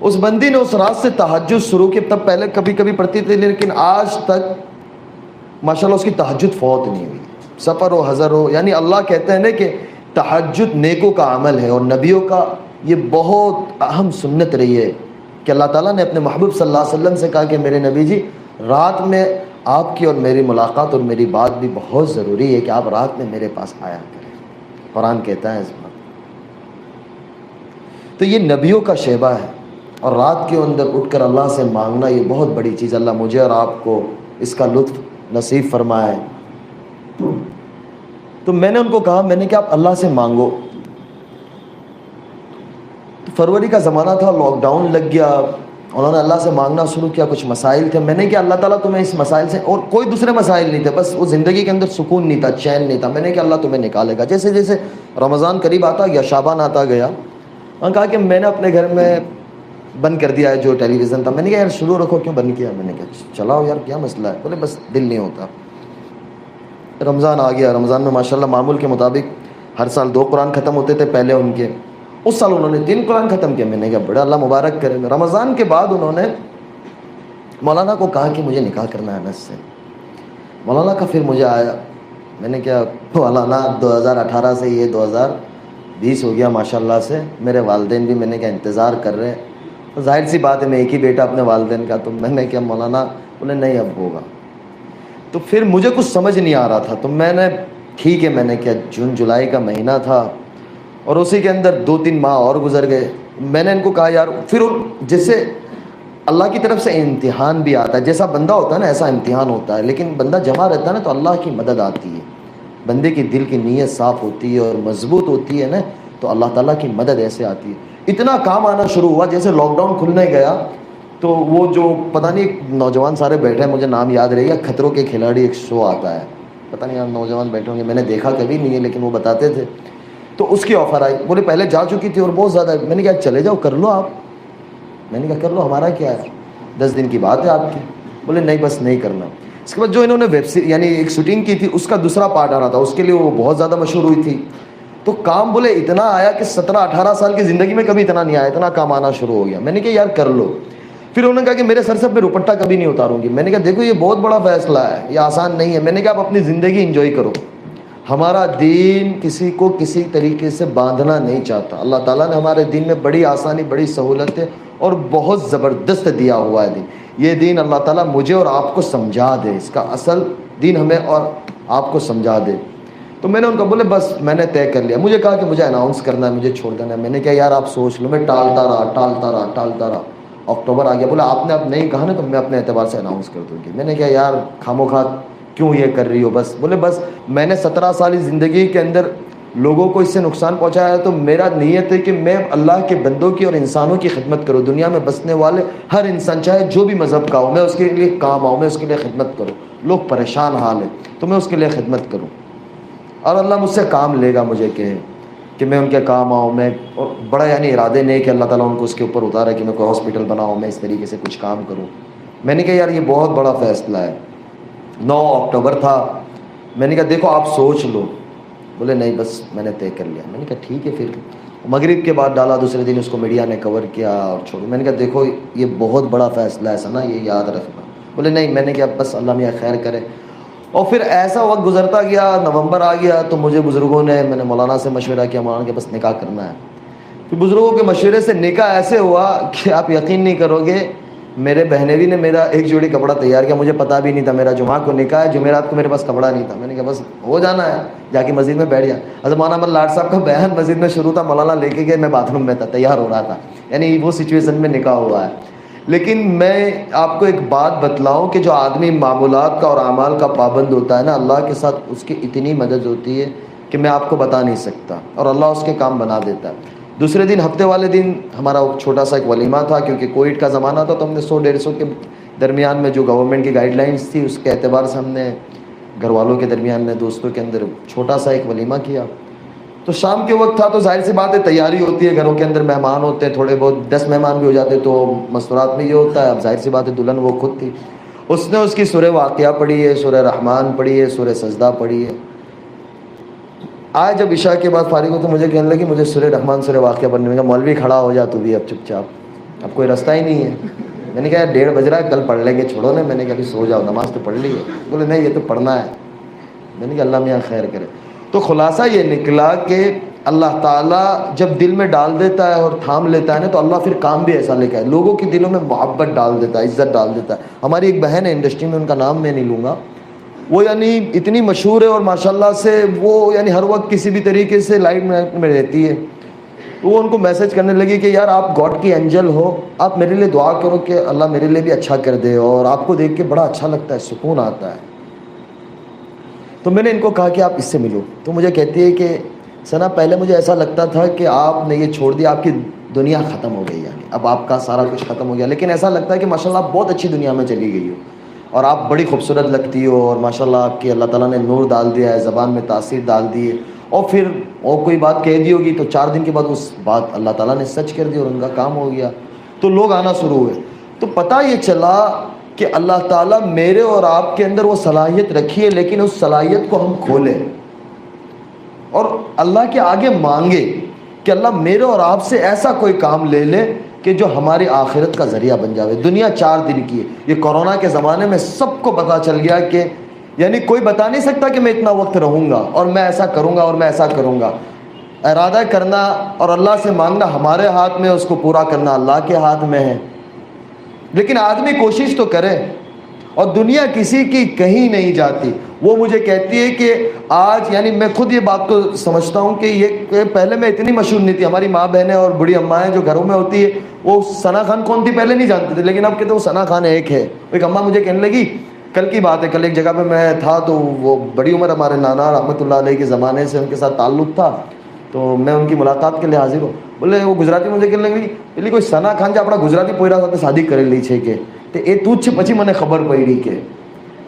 اس بندی نے اس رات سے تہجد شروع کی. تب پہلے کبھی کبھی پڑھتی تھی لیکن آج تک ماشاءاللہ اس کی تہجد فوت نہیں ہوئی, سفر ہو حضر ہو. یعنی اللہ کہتے ہیں نا کہ تہجد نیکوں کا عمل ہے, اور نبیوں کا یہ بہت اہم سنت رہی ہے کہ اللہ تعالیٰ نے اپنے محبوب صلی اللہ علیہ وسلم سے کہا کہ میرے نبی جی رات میں آپ کی اور میری ملاقات اور میری بات بھی بہت ضروری ہے کہ آپ رات میں میرے پاس آیا کریں. قرآن کہتا ہے اس بات. تو یہ نبیوں کا شیبہ ہے, اور رات کے اندر اٹھ کر اللہ سے مانگنا یہ بہت بڑی چیز. اللہ مجھے اور آپ کو اس کا لطف نصیب فرمائے. تو میں نے ان کو کہا, میں نے کہا آپ اللہ سے مانگو. تو فروری کا زمانہ تھا, لاک ڈاؤن لگ گیا. انہوں نے اللہ سے مانگنا شروع کیا. کچھ مسائل تھے. میں نے کہا اللہ تعالیٰ تمہیں اس مسائل سے, اور کوئی دوسرے مسائل نہیں تھے, بس وہ زندگی کے اندر سکون نہیں تھا, چین نہیں تھا. میں نے کہا اللہ تمہیں نکالے گا. جیسے جیسے رمضان قریب آتا گیا, شعبان آتا گیا, انہوں نے کہا کہ میں نے اپنے گھر میں بند کر دیا ہے جو ٹیلی ویژن تھا. میں نے کہا یار شروع رکھو, کیوں بند کیا؟ میں نے کہا چلاؤ یار کیا مسئلہ ہے؟ بولے بس دل نہیں ہوتا. رمضان آ گیا. رمضان میں ماشاءاللہ معمول کے مطابق ہر سال 2 قرآن ختم ہوتے تھے پہلے ان کے. اس سال انہوں نے 3 قرآن ختم کیا. میں نے کہا بڑا اللہ مبارک کرے. رمضان کے بعد انہوں نے مولانا کو کہا کہ مجھے نکاح کرنا ہے انس سے. مولانا کا پھر مجھے آیا. میں نے کہا مولانا 2018 سے یہ 2020 ہو گیا ماشاءاللہ سے. میرے والدین بھی میں نے کہا انتظار کر رہے ہیں. ظاہر سی بات ہے میں ایک ہی بیٹا اپنے والدین کا. تو میں نے کہا مولانا, بولے نہیں اب ہوگا. تو پھر مجھے کچھ سمجھ نہیں آ رہا تھا. تو میں نے ٹھیک ہے, میں نے کیا جون جولائی کا مہینہ تھا اور اسی کے اندر 2-3 ماہ اور گزر گئے. میں نے ان کو کہا یار, پھر جیسے اللہ کی طرف سے امتحان بھی آتا ہے, جیسا بندہ ہوتا ہے نا ایسا امتحان ہوتا ہے, لیکن بندہ جمع رہتا ہے نا تو اللہ کی مدد آتی ہے. بندے کی دل کی نیت صاف ہوتی ہے اور مضبوط ہوتی ہے نا, تو اللہ تعالیٰ کی مدد ایسے آتی ہے. اتنا کام آنا شروع ہوا. جیسے لاک ڈاؤن کھلنے گیا تو وہ جو پتہ نہیں نوجوان سارے بیٹھے ہیں, مجھے نام یاد رہے گا, خطروں کے کھلاڑی ایک شو آتا ہے, پتہ نہیں آپ نوجوان بیٹھے ہوں گے, میں نے دیکھا کبھی نہیں ہے لیکن وہ بتاتے تھے. تو اس کی آفر آئی. بولے پہلے جا چکی تھی اور بہت زیادہ. میں نے کہا چلے جاؤ کر لو آپ. میں نے کہا کر لو, ہمارا کیا ہے, 10 دن کی بات ہے آپ کی. بولے نہیں بس نہیں کرنا. اس کے بعد جو انہوں نے ویب سیریز یعنی ایک شوٹنگ کی تھی اس کا دوسرا پارٹ آ رہا تھا, اس کے لیے وہ بہت زیادہ مشہور ہوئی تھی. تو کام بولے اتنا آیا کہ 17-18 سال کی زندگی میں کبھی اتنا نہیں آیا, اتنا کام آنا شروع ہو گیا. میں نے کہا یار کر لو. پھر انہوں نے کہا کہ میرے سر سے میں دوپٹہ کبھی نہیں اتاروں گی. میں نے کہا دیکھو یہ بہت بڑا فیصلہ ہے, یہ آسان نہیں ہے. میں نے کہا آپ اپنی زندگی انجوائے کرو. ہمارا دین کسی کو کسی طریقے سے باندھنا نہیں چاہتا. اللہ تعالیٰ نے ہمارے دین میں بڑی آسانی, بڑی سہولت ہے اور بہت زبردست دیا ہوا ہے دین. یہ دین اللہ تعالیٰ مجھے اور آپ کو سمجھا دے, اس کا اصل دین ہمیں اور آپ کو سمجھا دے. تو میں نے ان کو بولے بس میں نے طے کر لیا. مجھے کہا کہ مجھے اناؤنس کرنا ہے, مجھے چھوڑ دینا ہے. میں نے کہا یار آپ سوچ لو. میں ٹالتا رہا. اکتوبر آ گیا. بولا آپ نے اب نہیں کہا نا تو میں اپنے اعتبار سے اناؤنس کر دوں گی. میں نے کہا یار خاموخواہ کیوں یہ کر رہی ہو. بس بولے بس میں نے 17 سالی زندگی کے اندر لوگوں کو اس سے نقصان پہنچایا ہے, تو میرا نیت ہے کہ میں اللہ کے بندوں کی اور انسانوں کی خدمت کروں. دنیا میں بسنے والے ہر انسان چاہے جو بھی مذہب کا ہو, میں اس کے لیے کام آؤں, میں اس کے لیے خدمت کروں. لوگ پریشان حال ہیں تو میں اس کے لیے خدمت کروں, اور اللہ مجھ سے کام لے گا. مجھے کہے کہ میں ان کے کام آؤں. میں اور بڑا یعنی ارادے نہیں کہ اللہ تعالیٰ ان کو اس کے اوپر اتارے کہ میں کوئی ہاسپٹل بناؤں, میں اس طریقے سے کچھ کام کروں. میں نے کہا یار یہ بہت بڑا فیصلہ ہے. 9 اکتوبر تھا. میں نے کہا دیکھو آپ سوچ لو. بولے نہیں بس میں نے طے کر لیا. میں نے کہا ٹھیک ہے. پھر مغرب کے بعد ڈالا، دوسرے دن اس کو میڈیا نے کور کیا اور چھوڑ. میں نے کہا دیکھو یہ بہت بڑا فیصلہ ہے ثنا، یہ یاد رکھنا. بولے نہیں. میں نے کہا بس اللہ میاں خیر کرے. اور پھر ایسا وقت گزرتا گیا، نومبر آ گیا تو مجھے بزرگوں نے، میں نے مولانا سے مشورہ کیا، مولانا کے بس نکاح کرنا ہے. پھر بزرگوں کے مشورے سے نکاح ایسے ہوا کہ آپ یقین نہیں کرو گے، میرے بہنوی نے میرا ایک جوڑی کپڑا تیار کیا. مجھے پتہ بھی نہیں تھا میرا جمعہ کو نکاح ہے، جمعرات کو میرے پاس کپڑا نہیں تھا. میں نے کہا بس ہو جانا ہے، جا کے مسجد میں بیٹھ گیا. حضرت مولانا احمد لاٹ صاحب کا بیان مسجد میں شروع تھا، مولانا لے کے گئے، میں باتھ روم میں تھا، تیار ہو رہا تھا. یعنی وہ سچویشن میں نکاح ہوا ہے. لیکن میں آپ کو ایک بات بتلاؤں کہ جو آدمی معمولات کا اور اعمال کا پابند ہوتا ہے نا، اللہ کے ساتھ اس کی اتنی مدد ہوتی ہے کہ میں آپ کو بتا نہیں سکتا، اور اللہ اس کے کام بنا دیتا ہے. دوسرے دن ہفتے والے دن ہمارا چھوٹا سا ایک ولیمہ تھا، کیونکہ کووڈ کا زمانہ تھا تو ہم نے 100-150 کے درمیان میں جو گورنمنٹ کی گائیڈ لائنس تھی اس کے اعتبار سے ہم نے گھر والوں کے درمیان میں، دوستوں کے اندر چھوٹا سا ایک ولیمہ کیا. تو شام کے وقت تھا تو ظاہر سی بات ہے تیاری ہوتی ہے، گھروں کے اندر مہمان ہوتے ہیں، تھوڑے بہت 10 مہمان بھی ہو جاتے تو مستورات میں یہ ہوتا ہے. اب ظاہر سی بات ہے دلہن وہ خود تھی، اس نے اس کی سورہ واقعہ پڑھی ہے، سورہ رحمان پڑھی ہے، سورہ سجدہ پڑھی ہے. آج جب عشاء کے بعد فارغ ہو تو مجھے کہنے لگی مجھے سورہ رحمان سورہ واقعہ پڑھنے میں. مولوی کھڑا ہو جا تو بھی اب چپ چاپ، اب کوئی رستہ ہی نہیں ہے. میں نے کہا 1:30 بج رہا ہے، کل پڑھ لیں گے، چھوڑو نا. میں نے کہا ابھی سو جاؤ، نماز تو پڑھ لی ہے. بولے نہیں یہ تو پڑھنا ہے. میں نے کہا اللہ میاں خیر کرے. تو خلاصہ یہ نکلا کہ اللہ تعالیٰ جب دل میں ڈال دیتا ہے اور تھام لیتا ہے نا تو اللہ پھر کام بھی ایسا لے کے آئے، لوگوں کے دلوں میں محبت ڈال دیتا ہے، عزت ڈال دیتا ہے. ہماری ایک بہن ہے انڈسٹری میں، ان کا نام میں نہیں لوں گا، وہ یعنی اتنی مشہور ہے اور ماشاءاللہ سے وہ یعنی ہر وقت کسی بھی طریقے سے لائٹ میں رہتی ہے. تو وہ ان کو میسج کرنے لگی کہ یار آپ گاڈ کی اینجل ہو، آپ میرے لیے دعا کرو کہ اللہ میرے لیے بھی اچھا کر دے، اور آپ کو دیکھ کے بڑا اچھا لگتا ہے، سکون آتا ہے. تو میں نے ان کو کہا کہ آپ اس سے ملو. تو مجھے کہتی ہے کہ ثنا پہلے مجھے ایسا لگتا تھا کہ آپ نے یہ چھوڑ دیا، آپ کی دنیا ختم ہو گئی، یعنی اب آپ کا سارا کچھ ختم ہو گیا. لیکن ایسا لگتا ہے کہ ماشاءاللہ آپ بہت اچھی دنیا میں چلی گئی ہو، اور آپ بڑی خوبصورت لگتی ہو، اور ماشاءاللہ آپ کی اللہ تعالیٰ نے نور ڈال دیا ہے، زبان میں تاثیر ڈال دی ہے. اور پھر اور کوئی بات کہہ دی ہوگی تو 4 دن کے بعد اس بات اللہ تعالیٰ نے سچ کر دی اور ان کا کام ہو گیا. تو لوگ آنا شروع ہوئے. تو پتہ یہ چلا کہ اللہ تعالیٰ میرے اور آپ کے اندر وہ صلاحیت رکھی ہے، لیکن اس صلاحیت کو ہم کھولیں اور اللہ کے آگے مانگے کہ اللہ میرے اور آپ سے ایسا کوئی کام لے لے کہ جو ہماری آخرت کا ذریعہ بن جاوے. دنیا 4 دن کی ہے. یہ کورونا کے زمانے میں سب کو پتہ چل گیا کہ یعنی کوئی بتا نہیں سکتا کہ میں اتنا وقت رہوں گا اور میں ایسا کروں گا اور میں ایسا کروں گا. ارادہ کرنا اور اللہ سے مانگنا ہمارے ہاتھ میں، اس کو پورا کرنا اللہ کے ہاتھ میں ہے. لیکن آدمی کوشش تو کرے، اور دنیا کسی کی کہیں نہیں جاتی. وہ مجھے کہتی ہے کہ آج یعنی میں خود یہ بات کو سمجھتا ہوں کہ یہ پہلے میں اتنی مشہور نہیں تھی. ہماری ماں بہنیں اور بڑی اماں جو گھروں میں ہوتی ہے وہ ثنا خان کون تھی پہلے نہیں جانتے تھے، لیکن اب کہتے وہ ثنا خان ایک ہے. ایک اماں مجھے کہنے لگی، کل کی بات ہے، کل ایک جگہ پہ میں تھا تو وہ بڑی عمر ہمارے نانا رحمۃ اللہ علیہ کے زمانے سے ان کے ساتھ تعلق تھا، تو میں ان کی ملاقات کے لیے حاضر ہوں. بولے وہ گجراتی مجھے کہنے لگی એટલે કોઈ સના ખાન જે આપણા ગુજરાતી પોયરા સાથે શાદી કરેલી છે કે તે એ તું જ છે. પછી મને ખબર પડી કે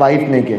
વાઈફ ને કે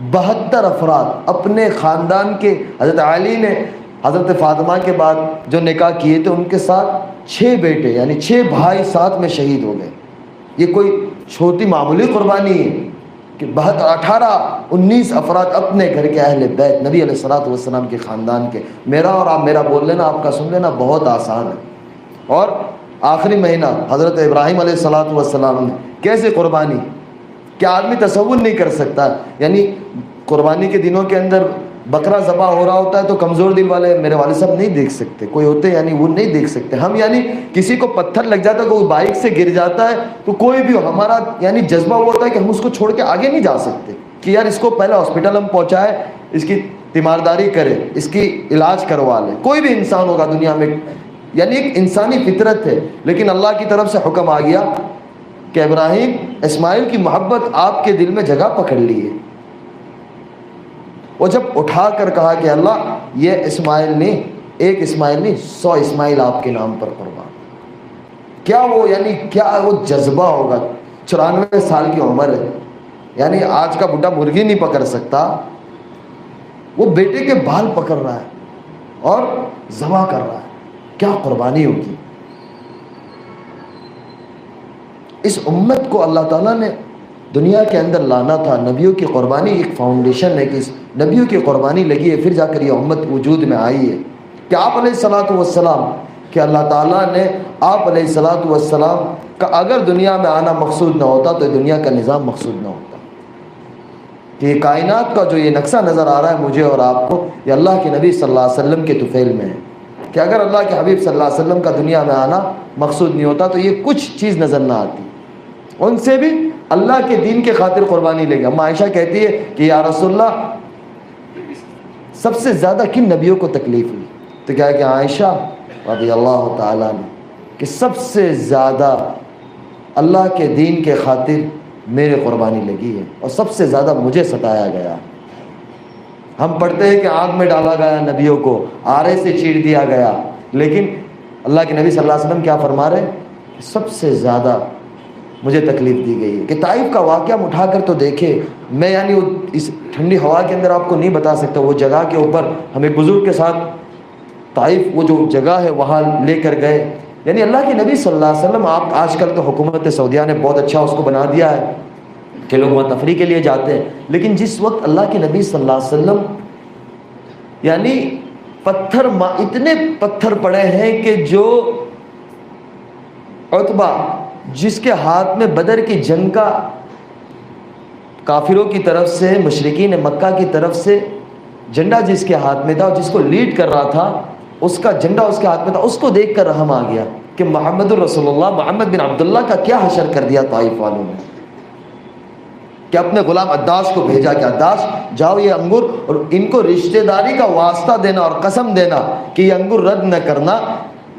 72 افراد اپنے خاندان کے، حضرت علی نے حضرت فاطمہ کے بعد جو نکاح کیے تھے ان کے ساتھ 6 بیٹے یعنی 6 بھائی ساتھ میں شہید ہو گئے۔ یہ کوئی چھوٹی معمولی قربانی ہے کہ 18 19 افراد اپنے گھر کے اہل بیت نبی علیہ الصلوۃ والسلام کے خاندان کے۔ میرا اور آپ میرا بول لینا، آپ کا سن لینا بہت آسان ہے۔ اور آخری مہینہ حضرت ابراہیم علیہ الصلوۃ والسلام نے کیسے قربانی، کیا آدمی تصور نہیں کر سکتا؟ یعنی قربانی کے دنوں کے اندر بکرا ذبح ہو رہا ہوتا ہے تو کمزور دل والے میرے والد صاحب نہیں دیکھ سکتے، کوئی ہوتے ہیں یعنی وہ نہیں دیکھ سکتے ہم، یعنی کسی کو پتھر لگ جاتا ہے، کوئی بائک سے گر جاتا ہے تو کوئی بھی ہمارا یعنی جذبہ وہ ہوتا ہے کہ ہم اس کو چھوڑ کے آگے نہیں جا سکتے کہ یار اس کو پہلے ہاسپٹل ہم پہنچائے، اس کی تیمارداری کرے، اس کی علاج کروا لے۔ کوئی بھی انسان ہوگا دنیا میں، یعنی ایک انسانی فطرت ہے، لیکن اللہ کی طرف سے حکم آ گیا کہ ابراہیم اسماعیل کی محبت آپ کے دل میں جگہ پکڑ لی ہے۔ وہ جب اٹھا کر کہا کہ اللہ یہ اسماعیل نہیں، ایک اسماعیل نہیں 100 اسماعیل آپ کے نام پر قربان، کیا وہ یعنی کیا وہ جذبہ ہوگا؟ 94 سال کی عمر ہے، یعنی آج کا بڈھا مرغی نہیں پکڑ سکتا، وہ بیٹے کے بال پکڑ رہا ہے اور ذبح کر رہا ہے، کیا قربانی ہوگی؟ اس امت کو اللہ تعالیٰ نے دنیا کے اندر لانا تھا، نبیوں کی قربانی ایک فاؤنڈیشن ہے کہ اس نبیوں کی قربانی لگی ہے، پھر جا کر یہ امت وجود میں آئی ہے کہ آپ علیہ الصلوۃ والسلام کہ اللہ تعالیٰ نے آپ علیہ الصلوۃ والسلام کا اگر دنیا میں آنا مقصود نہ ہوتا تو دنیا کا نظام مقصود نہ ہوتا، کہ یہ کائنات کا جو یہ نقشہ نظر آ رہا ہے مجھے اور آپ کو، یہ اللہ کے نبی صلی اللہ علیہ وسلم کے طفیل میں ہے کہ اگر اللہ کے حبیب صلی اللہ علیہ وسلم کا دنیا میں آنا مقصود نہیں ہوتا تو یہ کچھ چیز نظر نہ آتی۔ ان سے بھی اللہ کے دین کے خاطر قربانی لے گا۔ اما عائشہ کہتی ہے کہ یا رسول اللہ سب سے زیادہ کن نبیوں کو تکلیف ہوئی؟ تو کیا ہے کہ عائشہ رضی اللہ تعالیٰ نے کہ سب سے زیادہ اللہ کے دین کے خاطر میرے قربانی لگی ہے اور سب سے زیادہ مجھے ستایا گیا۔ ہم پڑھتے ہیں کہ آگ میں ڈالا گیا نبیوں کو، آرے سے چیر دیا گیا، لیکن اللہ کے نبی صلی اللہ علیہ وسلم کیا فرما رہے ہیں کہ سب سے زیادہ مجھے تکلیف دی گئی ہے۔ کہ طائف کا واقعہ ہم اٹھا کر تو دیکھے، میں یعنی اس ٹھنڈی ہوا کے اندر آپ کو نہیں بتا سکتا، وہ جگہ کے اوپر ہم ایک بزرگ کے ساتھ طائف وہ جو جگہ ہے وہاں لے کر گئے، یعنی اللہ کے نبی صلی اللہ علیہ وسلم، آپ آج کل تو حکومت سعودیہ نے بہت اچھا اس کو بنا دیا ہے کہ لوگ وہاں تفریح کے لیے جاتے ہیں، لیکن جس وقت اللہ کے نبی صلی اللہ علیہ وسلم یعنی اتنے پتھر پڑے ہیں کہ جو عتبہ جس کے ہاتھ میں بدر کی جنگ کا کافروں کی طرف سے مشرکین مکہ کی طرف سے جھنڈا جس کے ہاتھ میں تھا، جس کو لیڈ کر رہا تھا، اس کا جھنڈا اس کے ہاتھ میں تھا، اس کو دیکھ کر رحم آ گیا کہ محمد الرسول اللہ محمد بن عبداللہ کا کیا حشر کر دیا طائف والوں نے، کہ اپنے غلام عداش کو بھیجا کہ عداش جاؤ یہ انگور، اور ان کو رشتہ داری کا واسطہ دینا اور قسم دینا کہ یہ انگور رد نہ کرنا،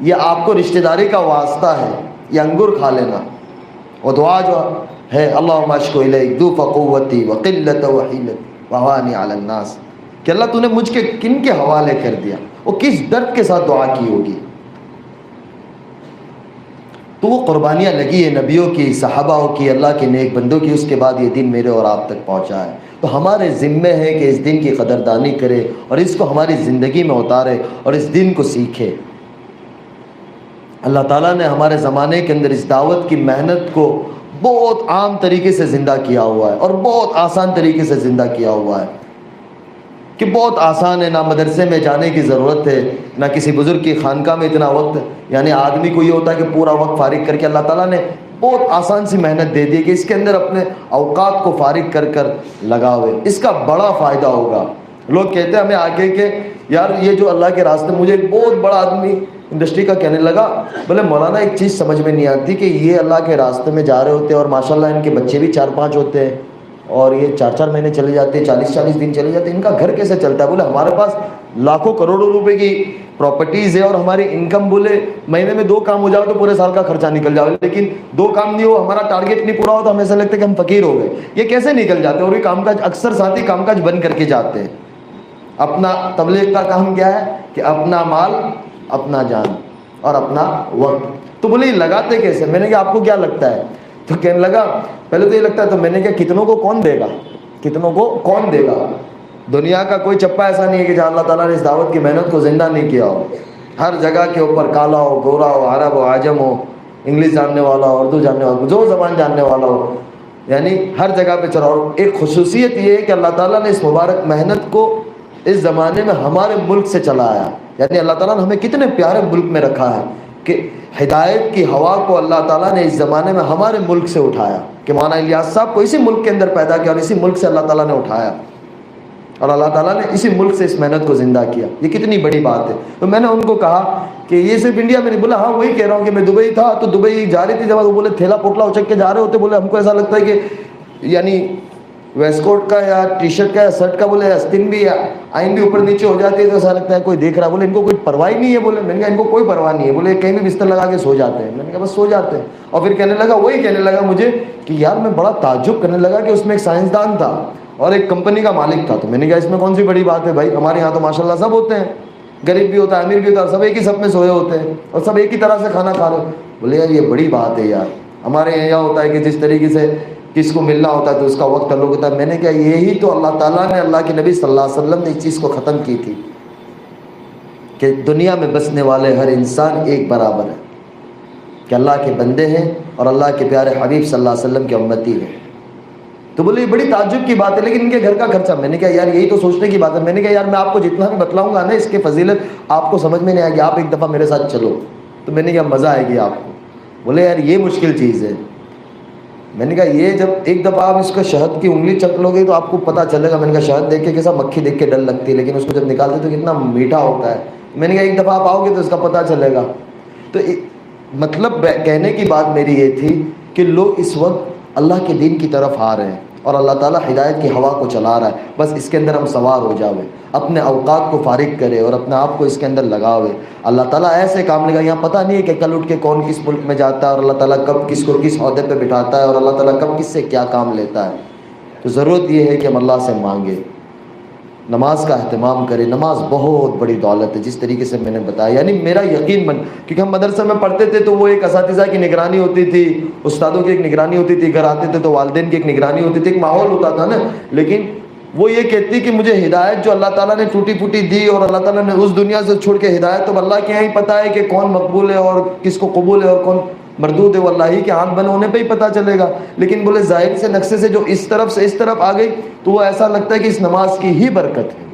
یہ آپ کو رشتہ داری کا واسطہ ہے، یہ انگور کھا لینا۔ اور دعا جو ہے اللہم اشکو الیک ضعف قوتی وقلت وحیلتی وہوانی علی الناس، کہ اللہ تو نے مجھ کے کن کے حوالے کر دیا، وہ کس درد کے ساتھ دعا کی ہوگی۔ تو وہ قربانیاں لگی ہے نبیوں کی، صحابہ کی، اللہ کے نیک بندوں کی، اس کے بعد یہ دن میرے اور آپ تک پہنچا ہے۔ تو ہمارے ذمے ہے کہ اس دن کی قدردانی کرے اور اس کو ہماری زندگی میں اتارے اور اس دن کو سیکھے۔ اللہ تعالیٰ نے ہمارے زمانے کے اندر اس دعوت کی محنت کو بہت عام طریقے سے زندہ کیا ہوا ہے اور بہت آسان طریقے سے زندہ کیا ہوا ہے، کہ بہت آسان ہے، نہ مدرسے میں جانے کی ضرورت ہے، نہ کسی بزرگ کی خانقاہ میں اتنا وقت، یعنی آدمی کو یہ ہوتا ہے کہ پورا وقت فارغ کر کے اللہ تعالیٰ نے بہت آسان سی محنت دے دی کہ اس کے اندر اپنے اوقات کو فارغ کر کر لگا ہوئے، اس کا بڑا فائدہ ہوگا۔ لوگ کہتے ہیں ہمیں آگے کہ یار یہ جو اللہ کے راستے، مجھے ایک بہت بڑا آدمی انڈسٹری کا کہنے لگا، بولے مولانا ایک چیز سمجھ میں نہیں آتی کہ یہ اللہ کے راستے میں جا رہے ہوتے ہیں اور ماشاءاللہ ان کے بچے بھی 4-5 ہوتے ہیں اور یہ 4-4 مہینے چلے جاتے ہیں، 40-40 دن چلے جاتے ہیں، ان کا گھر کیسے چلتا ہے؟ بولے ہمارے پاس لاکھوں کروڑوں روپے کی پراپرٹیز ہے اور ہماری انکم بولے مہینے میں 2 کام ہو جاؤ تو پورے سال کا خرچہ نکل جاؤ، لیکن 2 کام نہیں ہو، ہمارا ٹارگیٹ نہیں پورا ہو تو ہمیں ایسا لگتا ہے کہ ہم فقیر ہو گئے۔ یہ کیسے نکل جاتے ہیں؟ اور یہ کام کاج اکثر ساتھی کام کاج بند کر کے جاتے ہیں۔ اپنا تبلیغ کا کام کیا ہے کہ اپنا مال، اپنا جان اور اپنا وقت۔ تو بولے یہ لگاتے کیسے؟ میں نے کہا آپ کو کیا لگتا ہے؟ تو کہنے لگا پہلے تو یہ لگتا ہے، تو میں نے کہا کتنوں کو کون دے گا؟ کتنوں کو کون دے گا؟ دنیا کا کوئی چپا ایسا نہیں ہے کہ جہاں اللہ تعالیٰ نے اس دعوت کی محنت کو زندہ نہیں کیا ہو. ہر جگہ کے اوپر کالا ہو، گورا ہو، عرب ہو، عجم ہو، انگلش جاننے والا ہو، اردو جاننے والا ہو، جو زبان جاننے والا ہو، یعنی ہر جگہ پہ چلا. اور ایک خصوصیت یہ ہے کہ اللہ تعالیٰ نے اس مبارک محنت کو اس زمانے میں ہمارے ملک سے چلایا. یعنی اللہ تعالیٰ نے ہمیں کتنے پیارے ملک میں رکھا ہے کہ ہدایت کی ہوا کو اللہ تعالیٰ نے اس زمانے میں ہمارے ملک سے اٹھایا کہ مولانا الیاس صاحب کو اسی ملک کے اندر پیدا کیا اور اسی ملک سے اللہ تعالیٰ نے اٹھایا اور اللہ تعالیٰ نے اسی ملک سے اس محنت کو زندہ کیا. یہ کتنی بڑی بات ہے. تو میں نے ان کو کہا کہ یہ صرف انڈیا میں نہیں. بولا ہاں وہی کہہ رہا ہوں کہ میں دبئی تھا تو دبئی جا رہی تھی جب وہ بولے تھیلا پوٹلا اچک کے جا رہے ہوتے. بولے ہم کو ایسا لگتا ہے کہ یعنی ویسٹ کوٹ کا یا ٹی شرٹ کا یا شرٹ کا بولے استن بھی آئین بھی اوپر نیچے ہو جاتی ہے تو ایسا لگتا ہے کوئی دیکھ رہا. بولے ان کو کوئی پرواہ نہیں ہے. بولے میں نے کہا ان کو کوئی پرواہ نہیں ہے. بولے کہیں بھی بستر لگا کے سو جاتے ہیں. میں نے کہا بس سو جاتے ہیں. اور پھر وہی کہنے لگا مجھے کہ یار میں بڑا تعجب کرنے لگا کہ اس میں ایک سائنسدان تھا اور ایک کمپنی کا مالک تھا. تو میں نے کہا اس میں کون سی بڑی بات ہے بھائی، ہمارے یہاں تو ماشاء اللہ سب ہوتے ہیں، غریب بھی ہوتا ہے، امیر بھی ہوتا ہے، سب ایک ہی سب میں سوئے ہوتے ہیں اور سب ایک ہی طرح سے کھانا کھا رہے. بولے یار یہ بڑی بات ہے یار. ہمارے یہاں ہوتا ہے کہ جس طریقے سے کس کو ملنا ہوتا ہے تو اس کا وقت تعلق ہوتا ہے. میں نے کہا یہی تو اللہ تعالیٰ نے، اللہ کے نبی صلی اللہ علیہ وسلم نے اس چیز کو ختم کی تھی کہ دنیا میں بسنے والے ہر انسان ایک برابر ہے، کہ اللہ کے بندے ہیں اور اللہ کے پیارے حبیب صلی اللہ علیہ وسلم کے امتی ہیں. تو بولے یہ بڑی تعجب کی بات ہے لیکن ان کے گھر کا خرچہ. میں نے کہا یار یہی تو سوچنے کی بات ہے. میں نے کہا یار میں آپ کو جتنا بھی بتلاؤں گا نا اس کے فضیلت آپ کو سمجھ میں نہیں آئے گی. آپ ایک دفعہ میرے ساتھ چلو. تو میں نے کہا مزہ آئے گی آپ کو. بولے یار یہ مشکل چیز ہے. میں نے کہا یہ جب ایک دفعہ آپ اس کا شہد کی انگلی چک لو گے تو آپ کو پتہ چلے گا. میں نے کہا شہد دیکھ کے کیسا مکھی دیکھ کے ڈر لگتی ہے لیکن اس کو جب نکالتے تو کتنا میٹھا ہوتا ہے. میں نے کہا ایک دفعہ آپ آؤ گے تو اس کا پتہ چلے گا. تو مطلب کہنے کی بات میری یہ تھی کہ لوگ اس وقت اللہ کے دین کی طرف آ رہے ہیں اور اللہ تعالیٰ ہدایت کی ہوا کو چلا رہا ہے. بس اس کے اندر ہم سوار ہو جاوے، اپنے اوقات کو فارغ کرے اور اپنے آپ کو اس کے اندر لگاوے. اللہ تعالیٰ ایسے کام لے گا. یہاں پتہ نہیں ہے کہ کل اٹھ کے کون کس ملک میں جاتا ہے اور اللہ تعالیٰ کب کس کو کس عہدے پہ بٹھاتا ہے اور اللہ تعالیٰ کب کس سے کیا کام لیتا ہے. تو ضرورت یہ ہے کہ ہم اللہ سے مانگے، نماز کا اہتمام کرے. نماز بہت بڑی دولت ہے جس طریقے سے میں نے بتایا. یعنی میرا یقین من، کیونکہ ہم مدرسے میں پڑھتے تھے تو وہ ایک اساتذہ کی نگرانی ہوتی تھی، استادوں کی ایک نگرانی ہوتی تھی، گھر آتے تھے تو والدین کی ایک نگرانی ہوتی تھی، ایک ماحول ہوتا تھا نا. لیکن وہ یہ کہتی کہ مجھے ہدایت جو اللہ تعالیٰ نے ٹوٹی پھوٹی دی اور اللہ تعالیٰ نے اس دنیا سے چھوڑ کے ہدایت، تو اللہ کے یہاں ہی پتہ ہے کہ کون مقبول ہے اور کس کو قبول ہے اور کون مردود ہے. وہ اللہ ہی کے ہاتھ بنے ہونے پہ ہی پتہ چلے گا. لیکن بولے ظاہر سے نقشے سے جو اس طرف سے اس طرف آ گئی تو وہ ایسا لگتا ہے کہ اس نماز کی ہی برکت ہے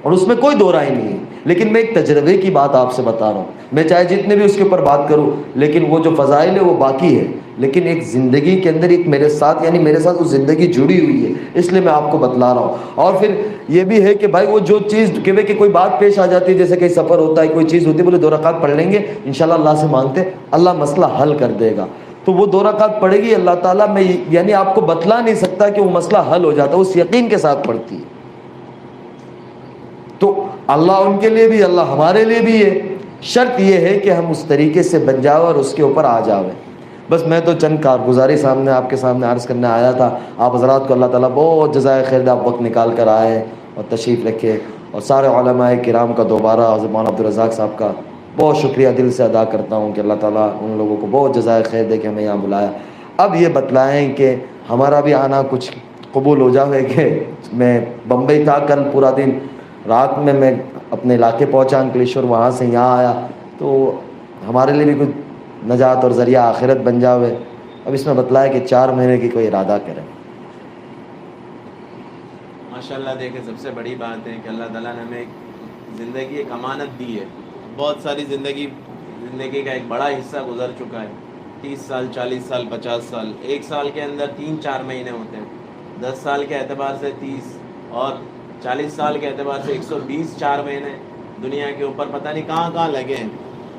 اور اس میں کوئی دو رائے نہیں ہے. لیکن میں ایک تجربے کی بات آپ سے بتا رہا ہوں. میں چاہے جتنے بھی اس کے اوپر بات کروں لیکن وہ جو فضائل ہے وہ باقی ہے. لیکن ایک زندگی کے اندر ایک میرے ساتھ، یعنی میرے ساتھ وہ زندگی جڑی ہوئی ہے، اس لیے میں آپ کو بتلا رہا ہوں. اور پھر یہ بھی ہے کہ بھائی وہ جو چیز کہ کوئی بات پیش آ جاتی ہے، جیسے کہ سفر ہوتا ہے، کوئی چیز ہوتی ہے، بولے 2 رکعت پڑھ لیں گے انشاءاللہ اللہ سے مانگتے اللہ مسئلہ حل کر دے گا. تو وہ 2 رکعت پڑھے گی اللہ تعالیٰ، میں یعنی آپ کو بتلا نہیں سکتا کہ وہ مسئلہ حل ہو جاتا ہے. اس یقین کے ساتھ پڑھتی ہے. تو اللہ ان کے لیے بھی، اللہ ہمارے لیے بھی ہے. شرط یہ ہے کہ ہم اس طریقے سے بن جاؤ اور اس کے اوپر آ جاویں. بس میں تو چند کارگزاری سامنے آپ کے سامنے عرض کرنے آیا تھا. آپ حضرات کو اللہ تعالیٰ بہت جزائے خیر دے، آپ وقت نکال کر آئے اور تشریف رکھے. اور سارے علماء کرام کا دوبارہ مولانا عبدالرزاق صاحب کا بہت شکریہ دل سے ادا کرتا ہوں کہ اللہ تعالیٰ ان لوگوں کو بہت جزائے خیر دے کہ ہمیں یہاں بلایا. اب یہ بتلائیں کہ ہمارا بھی آنا کچھ قبول ہو جاوے. کہ میں بمبئی تھا کل پورا دن، رات میں اپنے علاقے پہنچا انکلیشور، وہاں سے یہاں آیا، تو ہمارے لیے بھی کچھ نجات اور ذریعہ آخرت بن جاوے. اب اس میں بتلایا کہ 4 مہینے کی کوئی ارادہ کرے. ماشاءاللہ دیکھیں سب سے بڑی بات ہے کہ اللہ تعالیٰ نے ہمیں زندگی ایک امانت دی ہے. بہت ساری زندگی کا ایک بڑا حصہ گزر چکا ہے. 30 سال، 40 سال، 50 سال. ایک سال کے اندر 3-4 مہینے ہوتے ہیں. 10 سال کے اعتبار سے 30 اور 40 سال کے اعتبار سے 120 4 مہینے دنیا کے اوپر پتہ نہیں کہاں لگے ہیں.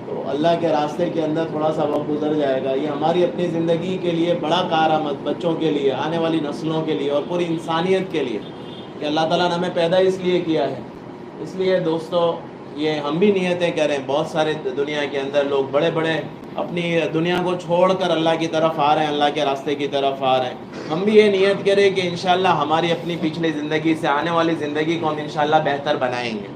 تو اللہ کے راستے کے اندر تھوڑا سا وقت گزر جائے گا. یہ ہماری اپنی زندگی کے لیے بڑا کارآمد، بچوں کے لیے، آنے والی نسلوں کے لیے اور پوری انسانیت کے لیے کہ اللہ تعالیٰ نے ہمیں پیدا اس لیے کیا ہے. اس لیے دوستو یہ ہم بھی نیتیں کریں. بہت سارے دنیا کے اندر لوگ بڑے اپنی دنیا کو چھوڑ کر اللہ کی طرف آ رہے ہیں، اللہ کے راستے کی طرف آ رہے ہیں. ہم بھی یہ نیت کریں کہ انشاءاللہ ہماری اپنی پچھلی زندگی سے آنے والی زندگی کو ہم انشاءاللہ بہتر بنائیں گے.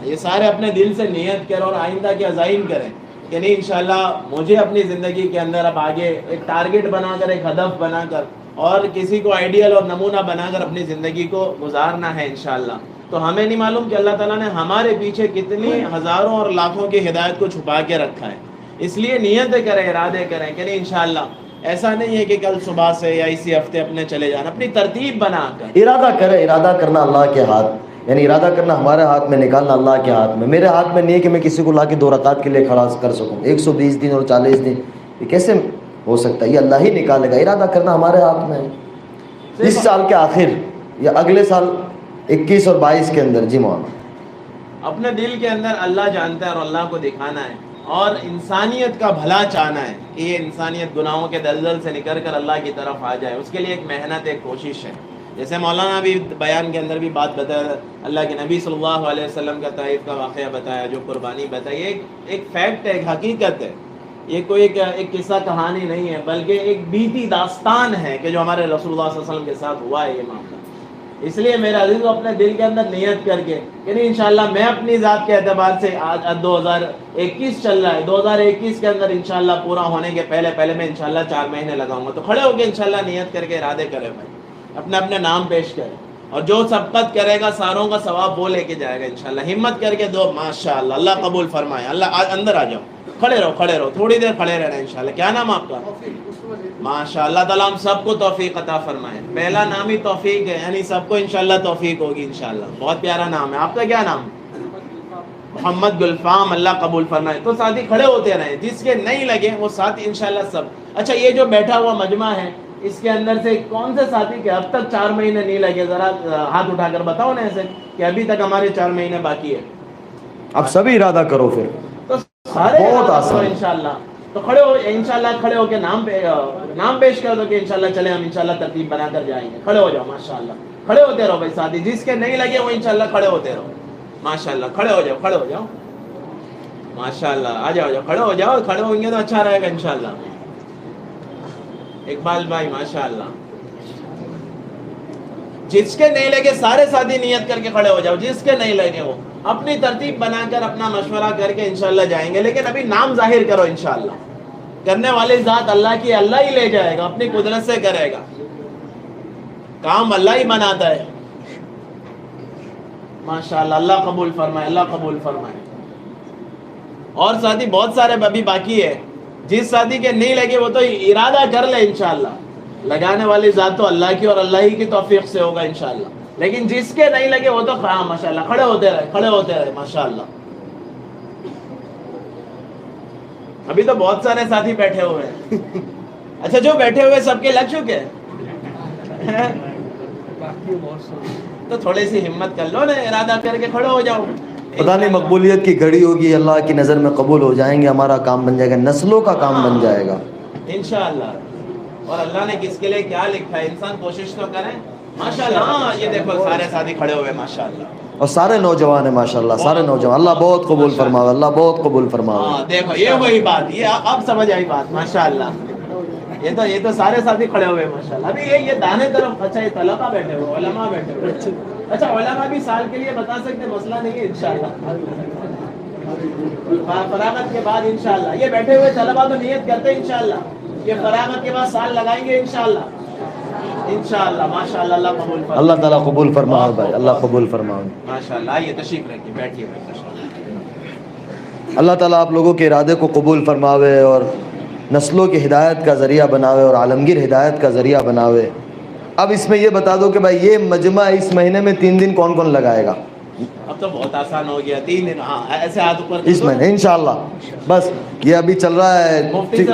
یہ سارے اپنے دل سے نیت کریں اور آئندہ کے عزائم کریں کہ نہیں انشاءاللہ مجھے اپنی زندگی کے اندر اب آگے ایک ٹارگٹ بنا کر، ایک ہدف بنا کر اور کسی کو آئیڈیل اور نمونہ بنا کر اپنی زندگی کو گزارنا ہے انشاءاللہ. تو ہمیں نہیں معلوم کہ اللہ تعالیٰ نے ہمارے پیچھے کتنی ہزاروں اور لاکھوں کی ہدایت کو چھپا کے رکھا ہے. اس لیے نیتیں کریں, ارادے کریں کہ نہیں انشاءاللہ ایسا نہیں ہے کہ کل صبح سے یا اسی ہفتے اپنے چلے جانا, اپنی ترتیب بنا کر ارادہ کرے. ارادہ کرنا اللہ کے ہاتھ, یعنی ارادہ کرنا ہمارے ہاتھ میں, نکالنا اللہ کے ہاتھ میں. میرے ہاتھ میں نہیں ہے کہ میں کسی کو لا کے 2 رکعت کے لیے کھڑا کر سکوں. 120 دن اور 40 دن یہ کیسے ہو سکتا ہے؟ یہ اللہ ہی نکالے گا. ارادہ کرنا ہمارے ہاتھ میں ہے. اس سال کے آخر یا اگلے سال 21 اور 22 کے اندر. جی مولانا, اپنے دل کے اندر اللہ جانتا ہے اور اللہ کو دکھانا ہے اور انسانیت کا بھلا چاہنا ہے کہ یہ انسانیت گناہوں کے دلدل سے نکل کر اللہ کی طرف آ جائے. اس کے لیے ایک محنت, ایک کوشش ہے. جیسے مولانا بھی بیان کے اندر بھی بات بتایا, اللہ کے نبی صلی اللہ علیہ وسلم کا طائف کا واقعہ بتایا, جو قربانی بتائی, ایک فیکٹ ہے, ایک حقیقت ہے. یہ کوئی ایک قصہ کہانی نہیں ہے بلکہ ایک بیتی داستان ہے کہ جو ہمارے رسول اللہ صلی اللہ علیہ وسلم کے ساتھ ہوا ہے یہ معاملہ. اس لیے میرا عزیز اپنے دل کے اندر نیت کر کے کہ نہیں انشاءاللہ میں اپنی ذات کے اعتبار سے آج 2021 چل رہا ہے, 2021 کے اندر انشاءاللہ پورا ہونے کے پہلے میں انشاءاللہ 4 مہینے لگاؤں گا. تو کھڑے ہو کے انشاءاللہ نیت کر کے ارادے کرے بھائی, اپنے اپنے نام پیش کرے, اور جو سبقت کرے گا ساروں کا ثواب وہ لے کے جائے گا انشاءاللہ. ہمت کر کے دو, ماشاءاللہ, اللہ قبول فرمائے. اللہ اندر آ جاؤ, کھڑے رہو, تھوڑی دیر کھڑے رہنا انشاءاللہ. کیا نام آپ کا؟ ماشاء اللہ تعالیٰ ہم سب کو توفیق عطا فرمائے. پہلا نام ہی توفیق ہے, یعنی سب کو انشاءاللہ توفیق ہوگی انشاءاللہ. بہت پیارا نام ہے. آپ کا کیا نام؟ محمد گلفام. اللہ قبول فرمائے. تو ساتھی کھڑے ہوتے رہیں, جس کے نہیں لگے وہ ساتھی انشاءاللہ سب. اچھا, یہ جو بیٹھا ہوا مجمع ہے اس کے اندر سے کون سے ساتھی کے اب تک 4 مہینے نہیں لگے؟ ذرا ہاتھ اٹھا کر بتاؤ نا ایسے کہ ابھی تک ہمارے 4 مہینے باقی ہے. اب سبھی ارادہ کرو پھر, تو سارے بہت آسان انشاءاللہ. تو کھڑے ہو انشاءاللہ, کھڑے ہو کے نام پیش کر دو کہ انشاءاللہ چلے ہم انشاءاللہ ترتیب بنا کر جائیں گے. کھڑے ہو جاؤ ماشاءاللہ, کھڑے ہوتے رہو بھائی ساتھی. جس کے نہیں لگے وہ انشاءاللہ کھڑے ہوتے رہو ماشاءاللہ. کھڑے ہو جاؤ ماشاءاللہ. آ جاؤ, کھڑے ہو جاؤ. کھڑے ہوئیں گے تو اچھا رہے گا انشاءاللہ. اقبال بھائی ماشاءاللہ. جس کے نہیں لگے سارے ساتھی نیت کر کے کھڑے ہو جاؤ. جس کے نہیں لگے وہ اپنی ترتیب بنا کر اپنا مشورہ کر کے انشاءاللہ جائیں گے. لیکن ابھی نام ظاہر کرو انشاءاللہ. کرنے والی ذات اللہ کی, اللہ ہی لے جائے گا, اپنی قدرت سے کرے گا. کام اللہ ہی بناتا ہے ماشاءاللہ. اللہ قبول فرمائے, اللہ قبول فرمائے. اور ساتھی بہت سارے ابھی باقی ہے. جس ساتھی کے نہیں لگے وہ تو ارادہ کر لے انشاءاللہ. لگانے والی ذات تو اللہ کی اور اللہ ہی کی توفیق سے ہوگا انشاءاللہ. لیکن جس کے نہیں لگے وہ تو ماشاءاللہ کھڑے ہوتے رہے ماشاءاللہ. ابھی تو بہت سارے ساتھی بیٹھے ہوئے ہیں. اچھا, جو بیٹھے ہوئے سب کے لگ چکے ہیں تو تھوڑی سی ہمت کر لو نا, ارادہ کر کے کھڑے ہو جاؤ. پتہ نہیں مقبولیت کی گھڑی ہوگی, اللہ کی نظر میں قبول ہو جائیں گے, ہمارا کام بن جائے گا, نسلوں کا کام بن جائے گا انشاءاللہ. اور اللہ نے کس کے لیے کیا لکھا ہے, انسان کوشش تو کریں ماشاءاللہ. ہاں, یہ دیکھو سارے ساتھی کھڑے ہوئے ماشاءاللہ, اور سارے نوجوان ہیں ماشاءاللہ, سارے نوجوان. اللہ بہت قبول فرماوے, اللہ بہت قبول فرماوے. ہاں دیکھو, یہ وہی بات, یہ اب سمجھ آئی بات ماشاءاللہ. یہ تو سارے ساتھی کھڑے ہوئے ماشاءاللہ. ابھی یہ دانے طرف, اچھا یہ طلباء بیٹھے ہوئے, علماء بیٹھے ہوئے. اچھا, علماء بھی سال کے لیے بتا سکتے, مسئلہ نہیں ہے انشاءاللہ. فراغت کے بعد انشاءاللہ یہ بیٹھے ہوئے طلباء تو نیت کرتے ہیں انشاءاللہ یہ فراغت کے بعد سال لگائیں گے انشاءاللہ ماشاءاللہ. اللہ قبول فرمائے, اللہ تعالیٰ قبول فرمائے بھائی, اللہ قبول فرمائے ماشاءاللہ. آئیے تشریف رکھیے, بیٹھیے بھائی ماشاءاللہ. اللہ تعالیٰ آپ لوگوں کے ارادے کو قبول فرماوے اور نسلوں کی ہدایت کا ذریعہ بناوے اور عالمگیر ہدایت کا ذریعہ بناوے. اب اس میں یہ بتا دو کہ بھائی یہ مجمع اس مہینے میں 3 دن کون کون لگائے گا؟ اب تو بہت آسان ہو گیا, 3 دن. ہاں, ایسے ہاتھ اوپر اس مہینے انشاءاللہ. بس یہ ابھی چل رہا ہے مفتی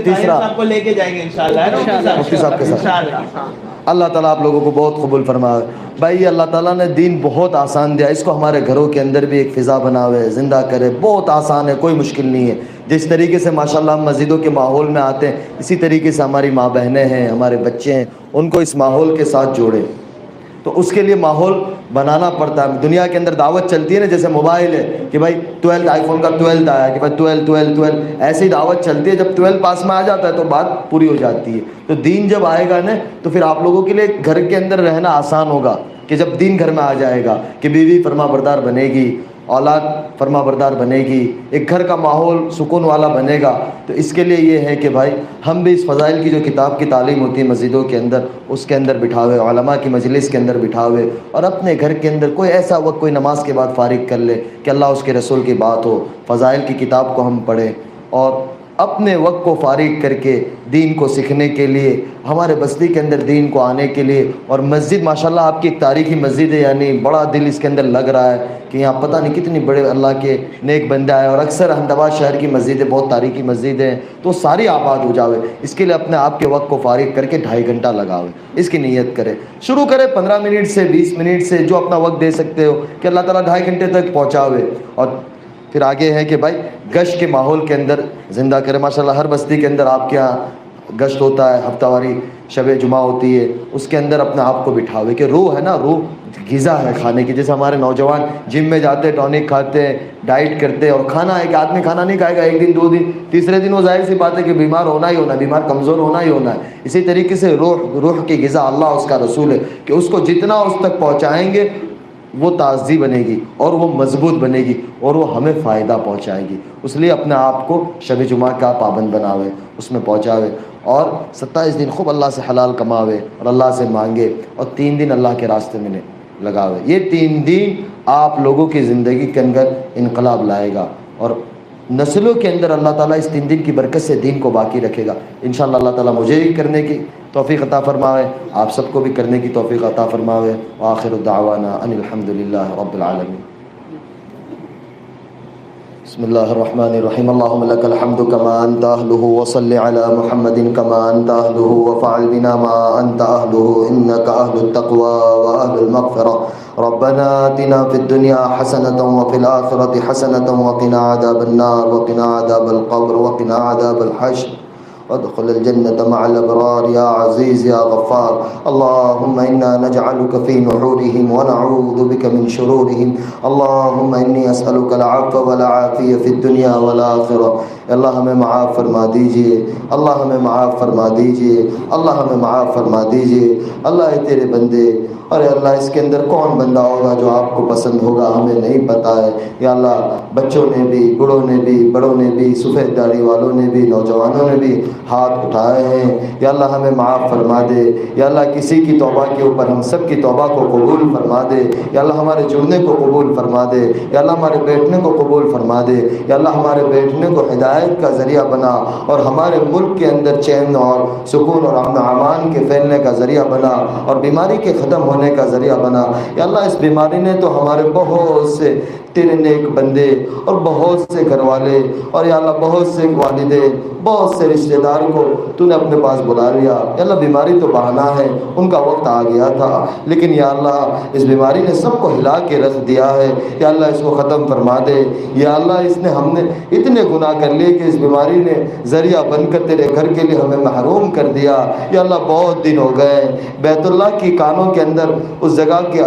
تیسرا, صاحب کو لے کے جائیں گے انشاءاللہ. مفتی صاحب کے ساتھ. انشاءاللہ. اللہ تعالیٰ آپ لوگوں کو بہت قبول فرمائے. بھائی اللہ تعالیٰ نے دین بہت آسان دیا, اس کو ہمارے گھروں کے اندر بھی ایک فضا بناوے, زندہ کرے. بہت آسان ہے, کوئی مشکل نہیں ہے. جس طریقے سے ماشاءاللہ ہم مسجدوں کے ماحول میں آتے ہیں, اسی طریقے سے ہماری ماں بہنیں ہیں, ہمارے بچے ہیں, ان کو اس ماحول کے ساتھ جوڑے. تو اس کے لیے ماحول بنانا پڑتا ہے. دنیا کے اندر دعوت چلتی ہے نا, جیسے موبائل ہے کہ بھائی 12 آئی فون کا 12 آیا کہ بھائی 12 ایسے ہی دعوت چلتی ہے. جب 12 پاس میں آ جاتا ہے تو بات پوری ہو جاتی ہے. تو دین جب آئے گا نا تو پھر آپ لوگوں کے لیے گھر کے اندر رہنا آسان ہوگا. کہ جب دین گھر میں آ جائے گا کہ بیوی فرما بردار بنے گی, اولاد فرما بردار بنے گی، ایک گھر کا ماحول سکون والا بنے گا۔ تو اس کے لیے یہ ہے کہ بھائی ہم بھی اس فضائل کی جو کتاب کی تعلیم ہوتی ہے مسجدوں کے اندر، اس کے اندر بٹھاوے، علماء کی مجلس کے اندر بٹھاوے، اور اپنے گھر کے اندر کوئی ایسا وقت کوئی نماز کے بعد فارغ کر لے کہ اللہ اس کے رسول کی بات ہو، فضائل کی کتاب کو ہم پڑھیں، اور اپنے وقت کو فارغ کر کے دین کو سیکھنے کے لیے، ہمارے بستی کے اندر دین کو آنے کے لیے۔ اور مسجد ماشاءاللہ آپ کی ایک تاریخی مسجد ہے، یعنی بڑا دل اس کے اندر لگ رہا ہے کہ یہاں پتہ نہیں کتنی بڑے اللہ کے نیک بندے آئے، اور اکثر احمد آباد شہر کی مسجدیں بہت تاریخی مسجد ہیں، تو ساری آباد ہو جاوے۔ اس کے لیے اپنے آپ کے وقت کو فارغ کر کے 2.5 گھنٹہ لگاوے، اس کی نیت کرے، شروع کرے 15 منٹ سے 20 منٹ سے، جو اپنا وقت دے سکتے ہو کہ اللہ تعالیٰ 2.5 گھنٹے تک پہنچاوے۔ اور پھر آگے ہے کہ بھائی گشت کے ماحول کے اندر زندہ کرے۔ ماشاءاللہ ہر بستی کے اندر آپ کے ہاں گشت ہوتا ہے، ہفتہ واری شب جمعہ ہوتی ہے، اس کے اندر اپنے آپ کو بٹھاوے کہ روح ہے نا، روح غذا ہے کھانے کی۔ جیسے ہمارے نوجوان جم میں جاتے ہیں، ٹونک کھاتے ہیں، ڈائٹ کرتے ہیں، اور کھانا ہے کہ آدمی کھانا نہیں کھائے گا 1 دن 2 دن، تیسرے دن وہ ظاہر سی بات ہے کہ بیمار ہونا ہی ہونا ہے، بیمار کمزور ہونا ہی ہونا ہے۔ اسی طریقے سے روح کی غذا اللہ اس کا رسول ہے کہ اس کو جتنا اس تک پہنچائیں گے وہ تازی بنے گی اور وہ مضبوط بنے گی اور وہ ہمیں فائدہ پہنچائے گی۔ اس لیے اپنے آپ کو شب جمعہ کا پابند بناوے، اس میں پہنچاوے، اور 27 دن خوب اللہ سے حلال کماوے اور اللہ سے مانگے، اور 3 دن اللہ کے راستے میں لگاوے۔ یہ 3 دن آپ لوگوں کی زندگی کے اندر انقلاب لائے گا، اور نسلوں کے اندر اللہ تعالیٰ اس 3 دن کی برکت سے دین کو باقی رکھے گا انشاءاللہ۔ اللہ تعالیٰ مجھے بھی کرنے کی توفیق عطا فرماوے، آپ سب کو بھی کرنے کی توفیق عطا فرماوے۔ وآخر دعوانا ان الحمدللہ رب العالمین۔ بسم اللہ الرحمن الرحیم۔ اللہم لک الحمد کما انت اہلہ، وصل علی محمد کما انت اہلہ، وفعل بنا ما انت اہلہ، انک اہل التقوی واہل المغفرہ۔ ربنا آتنا فی الدنیا حسنة وفی الآخرة حسنة وقنا عذاب النار وقنا عذاب القبر وقنا عذاب الحشر وادخل الجنة مع الأبرار يا عزيز يا غفار۔ اللهم إنا نجعلك في نحورهم ونعوذ بك من شرورهم۔ اللهم إني أسألك العفو والعافية في الدنيا والآخرة۔ اللہ ہمیں معاف فرما دیجئے، اللہ ہمیں معاف فرما دیجئے، اللہ ہمیں معاف فرما دیجئے۔ اللہ اے تیرے بندے، اور اللہ اس کے اندر کون بندہ ہوگا جو آپ کو پسند ہوگا ہمیں نہیں پتہ ہے یا اللہ۔ بچوں نے بھی، بوڑھوں نے بھی، بڑوں نے بھی، سفید داڑھی والوں نے بھی، نوجوانوں نے بھی ہاتھ اٹھائے ہیں یا اللہ ہمیں معاف فرما دے یا اللہ۔ کسی کی توبہ کے اوپر ہم سب کی توبہ کو قبول فرما دے یا اللہ۔ ہمارے جڑنے کو قبول فرما دے یا اللہ، ہمارے بیٹھنے کو قبول فرما دے یا اللہ۔ ہمارے بیٹھنے کو ہدایت کا ذریعہ بنا، اور ہمارے ملک کے اندر چین اور سکون اور امن و امان کے پھیلنے کا ذریعہ بنا، اور بیماری کے ختم ہونے کا ذریعہ بنا یا اللہ۔ اس بیماری نے تو ہمارے بہت سے تیرے نیک بندے اور بہت سے گھر والے اور یا اللہ بہت سے والدین، بہت سے رشتہ دار کو تو نے اپنے پاس بلا لیا یا اللہ۔ بیماری تو بہانہ ہے، ان کا وقت آ گیا تھا، لیکن یا اللہ اس بیماری نے سب کو ہلا کے رکھ دیا ہے یا اللہ۔ اس کو ختم فرما دے یا اللہ۔ اس نے ہم نے اتنے گناہ کر لیے کہ اس بیماری نے ذریعہ بن کر تیرے گھر کے لیے ہمیں محروم کر دیا یا اللہ۔ بہت دن ہو گئے بیت اللہ کی کانوں کے اندر اس جگہ کی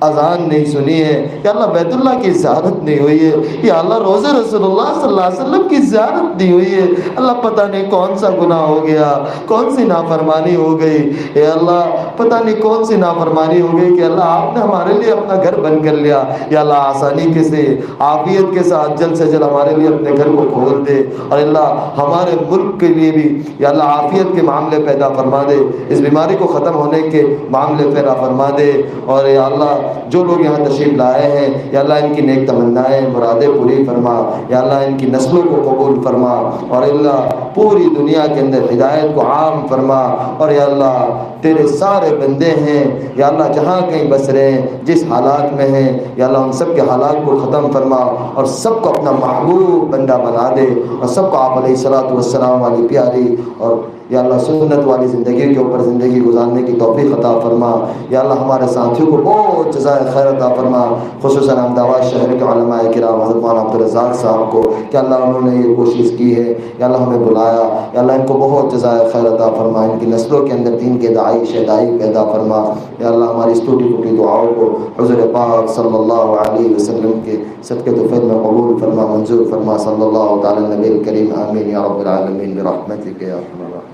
اذان نہیں سنی ہے یا اللہ۔ بیت اللہ کی زیارت نہیں ہوئی ہے یا اللہ۔ روزہ رسول اللہ صلی اللہ علیہ وسلم کی زیارت نہیں ہوئی ہے اللہ۔ پتہ نہیں کون سا گناہ ہو گیا، کون سی نافرمانی ہو گئی اے اللہ، پتہ نہیں کون سی نافرمانی ہو گئی کہ اللہ آپ نے ہمارے لیے اپنا گھر بند کر لیا یا اللہ۔ آسانی کے سے، عافیت کے ساتھ جلد سے جلد ہمارے لیے اپنے گھر کو کھول دے، اور اللہ ہمارے ملک کے لیے بھی یا اللہ عافیت کے معاملے پیدا فرما دے، اس بیماری کو ختم ہونے کے معاملے پیدا فرما دے۔ اور یا اللہ جو لوگ یہاں تشریف لائے ہیں یا اللہ ان کی نیک تمنائیں مرادیں پوری فرما یا اللہ۔ ان کی نسلوں کو قبول فرما اور اللہ پوری دنیا کے اندر ہدایت کو عام فرما، اور یا اللہ تیرے سارے بندے ہیں یا اللہ جہاں کہیں بس رہے ہیں، جس حالات میں ہیں یا اللہ ان سب کے حالات کو ختم فرما اور سب کو اپنا محبوب بندہ بنا دے، اور سب کو آپ علیہ الصلوۃ والسلام والی پیاری اور یا اللہ سنت والی زندگی کے اوپر زندگی گزارنے کی توفیق عطا فرما یا اللہ۔ ہمارے ساتھیوں کو بہت جزائے خیر عطا فرما، خصوصاً احمد آباد شہر کے علماء کرام حضرت مولانا عبدالرزاق صاحب کو کہ اللہ انہوں نے یہ کوشش کی ہے یا اللہ ہمیں بلایا یا اللہ۔ ان کو بہت جزائے خیر عطا فرما، ان کی نسلوں کے اندر دین کے داعی شہدائی پیدا فرما یا اللہ۔ ہماری اس ٹوٹی پھوٹی دعاؤں کو حضور پاک صلی اللہ علیہ وسلم کے صدقے طفیل میں قبول فرما، منظور فرما۔ صلی اللہ تعالی نبی الکریم آمین یا رب العالمین برحمتک یا ارحم الراحمین۔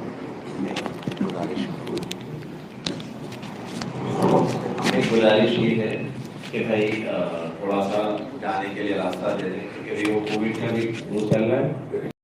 ایک گزارش یہ ہے کہ بھائی تھوڑا سا جانے کے لیے راستہ دے دیں، کیونکہ ابھی وہ کووڈ کا بھی وہ چل رہا ہے.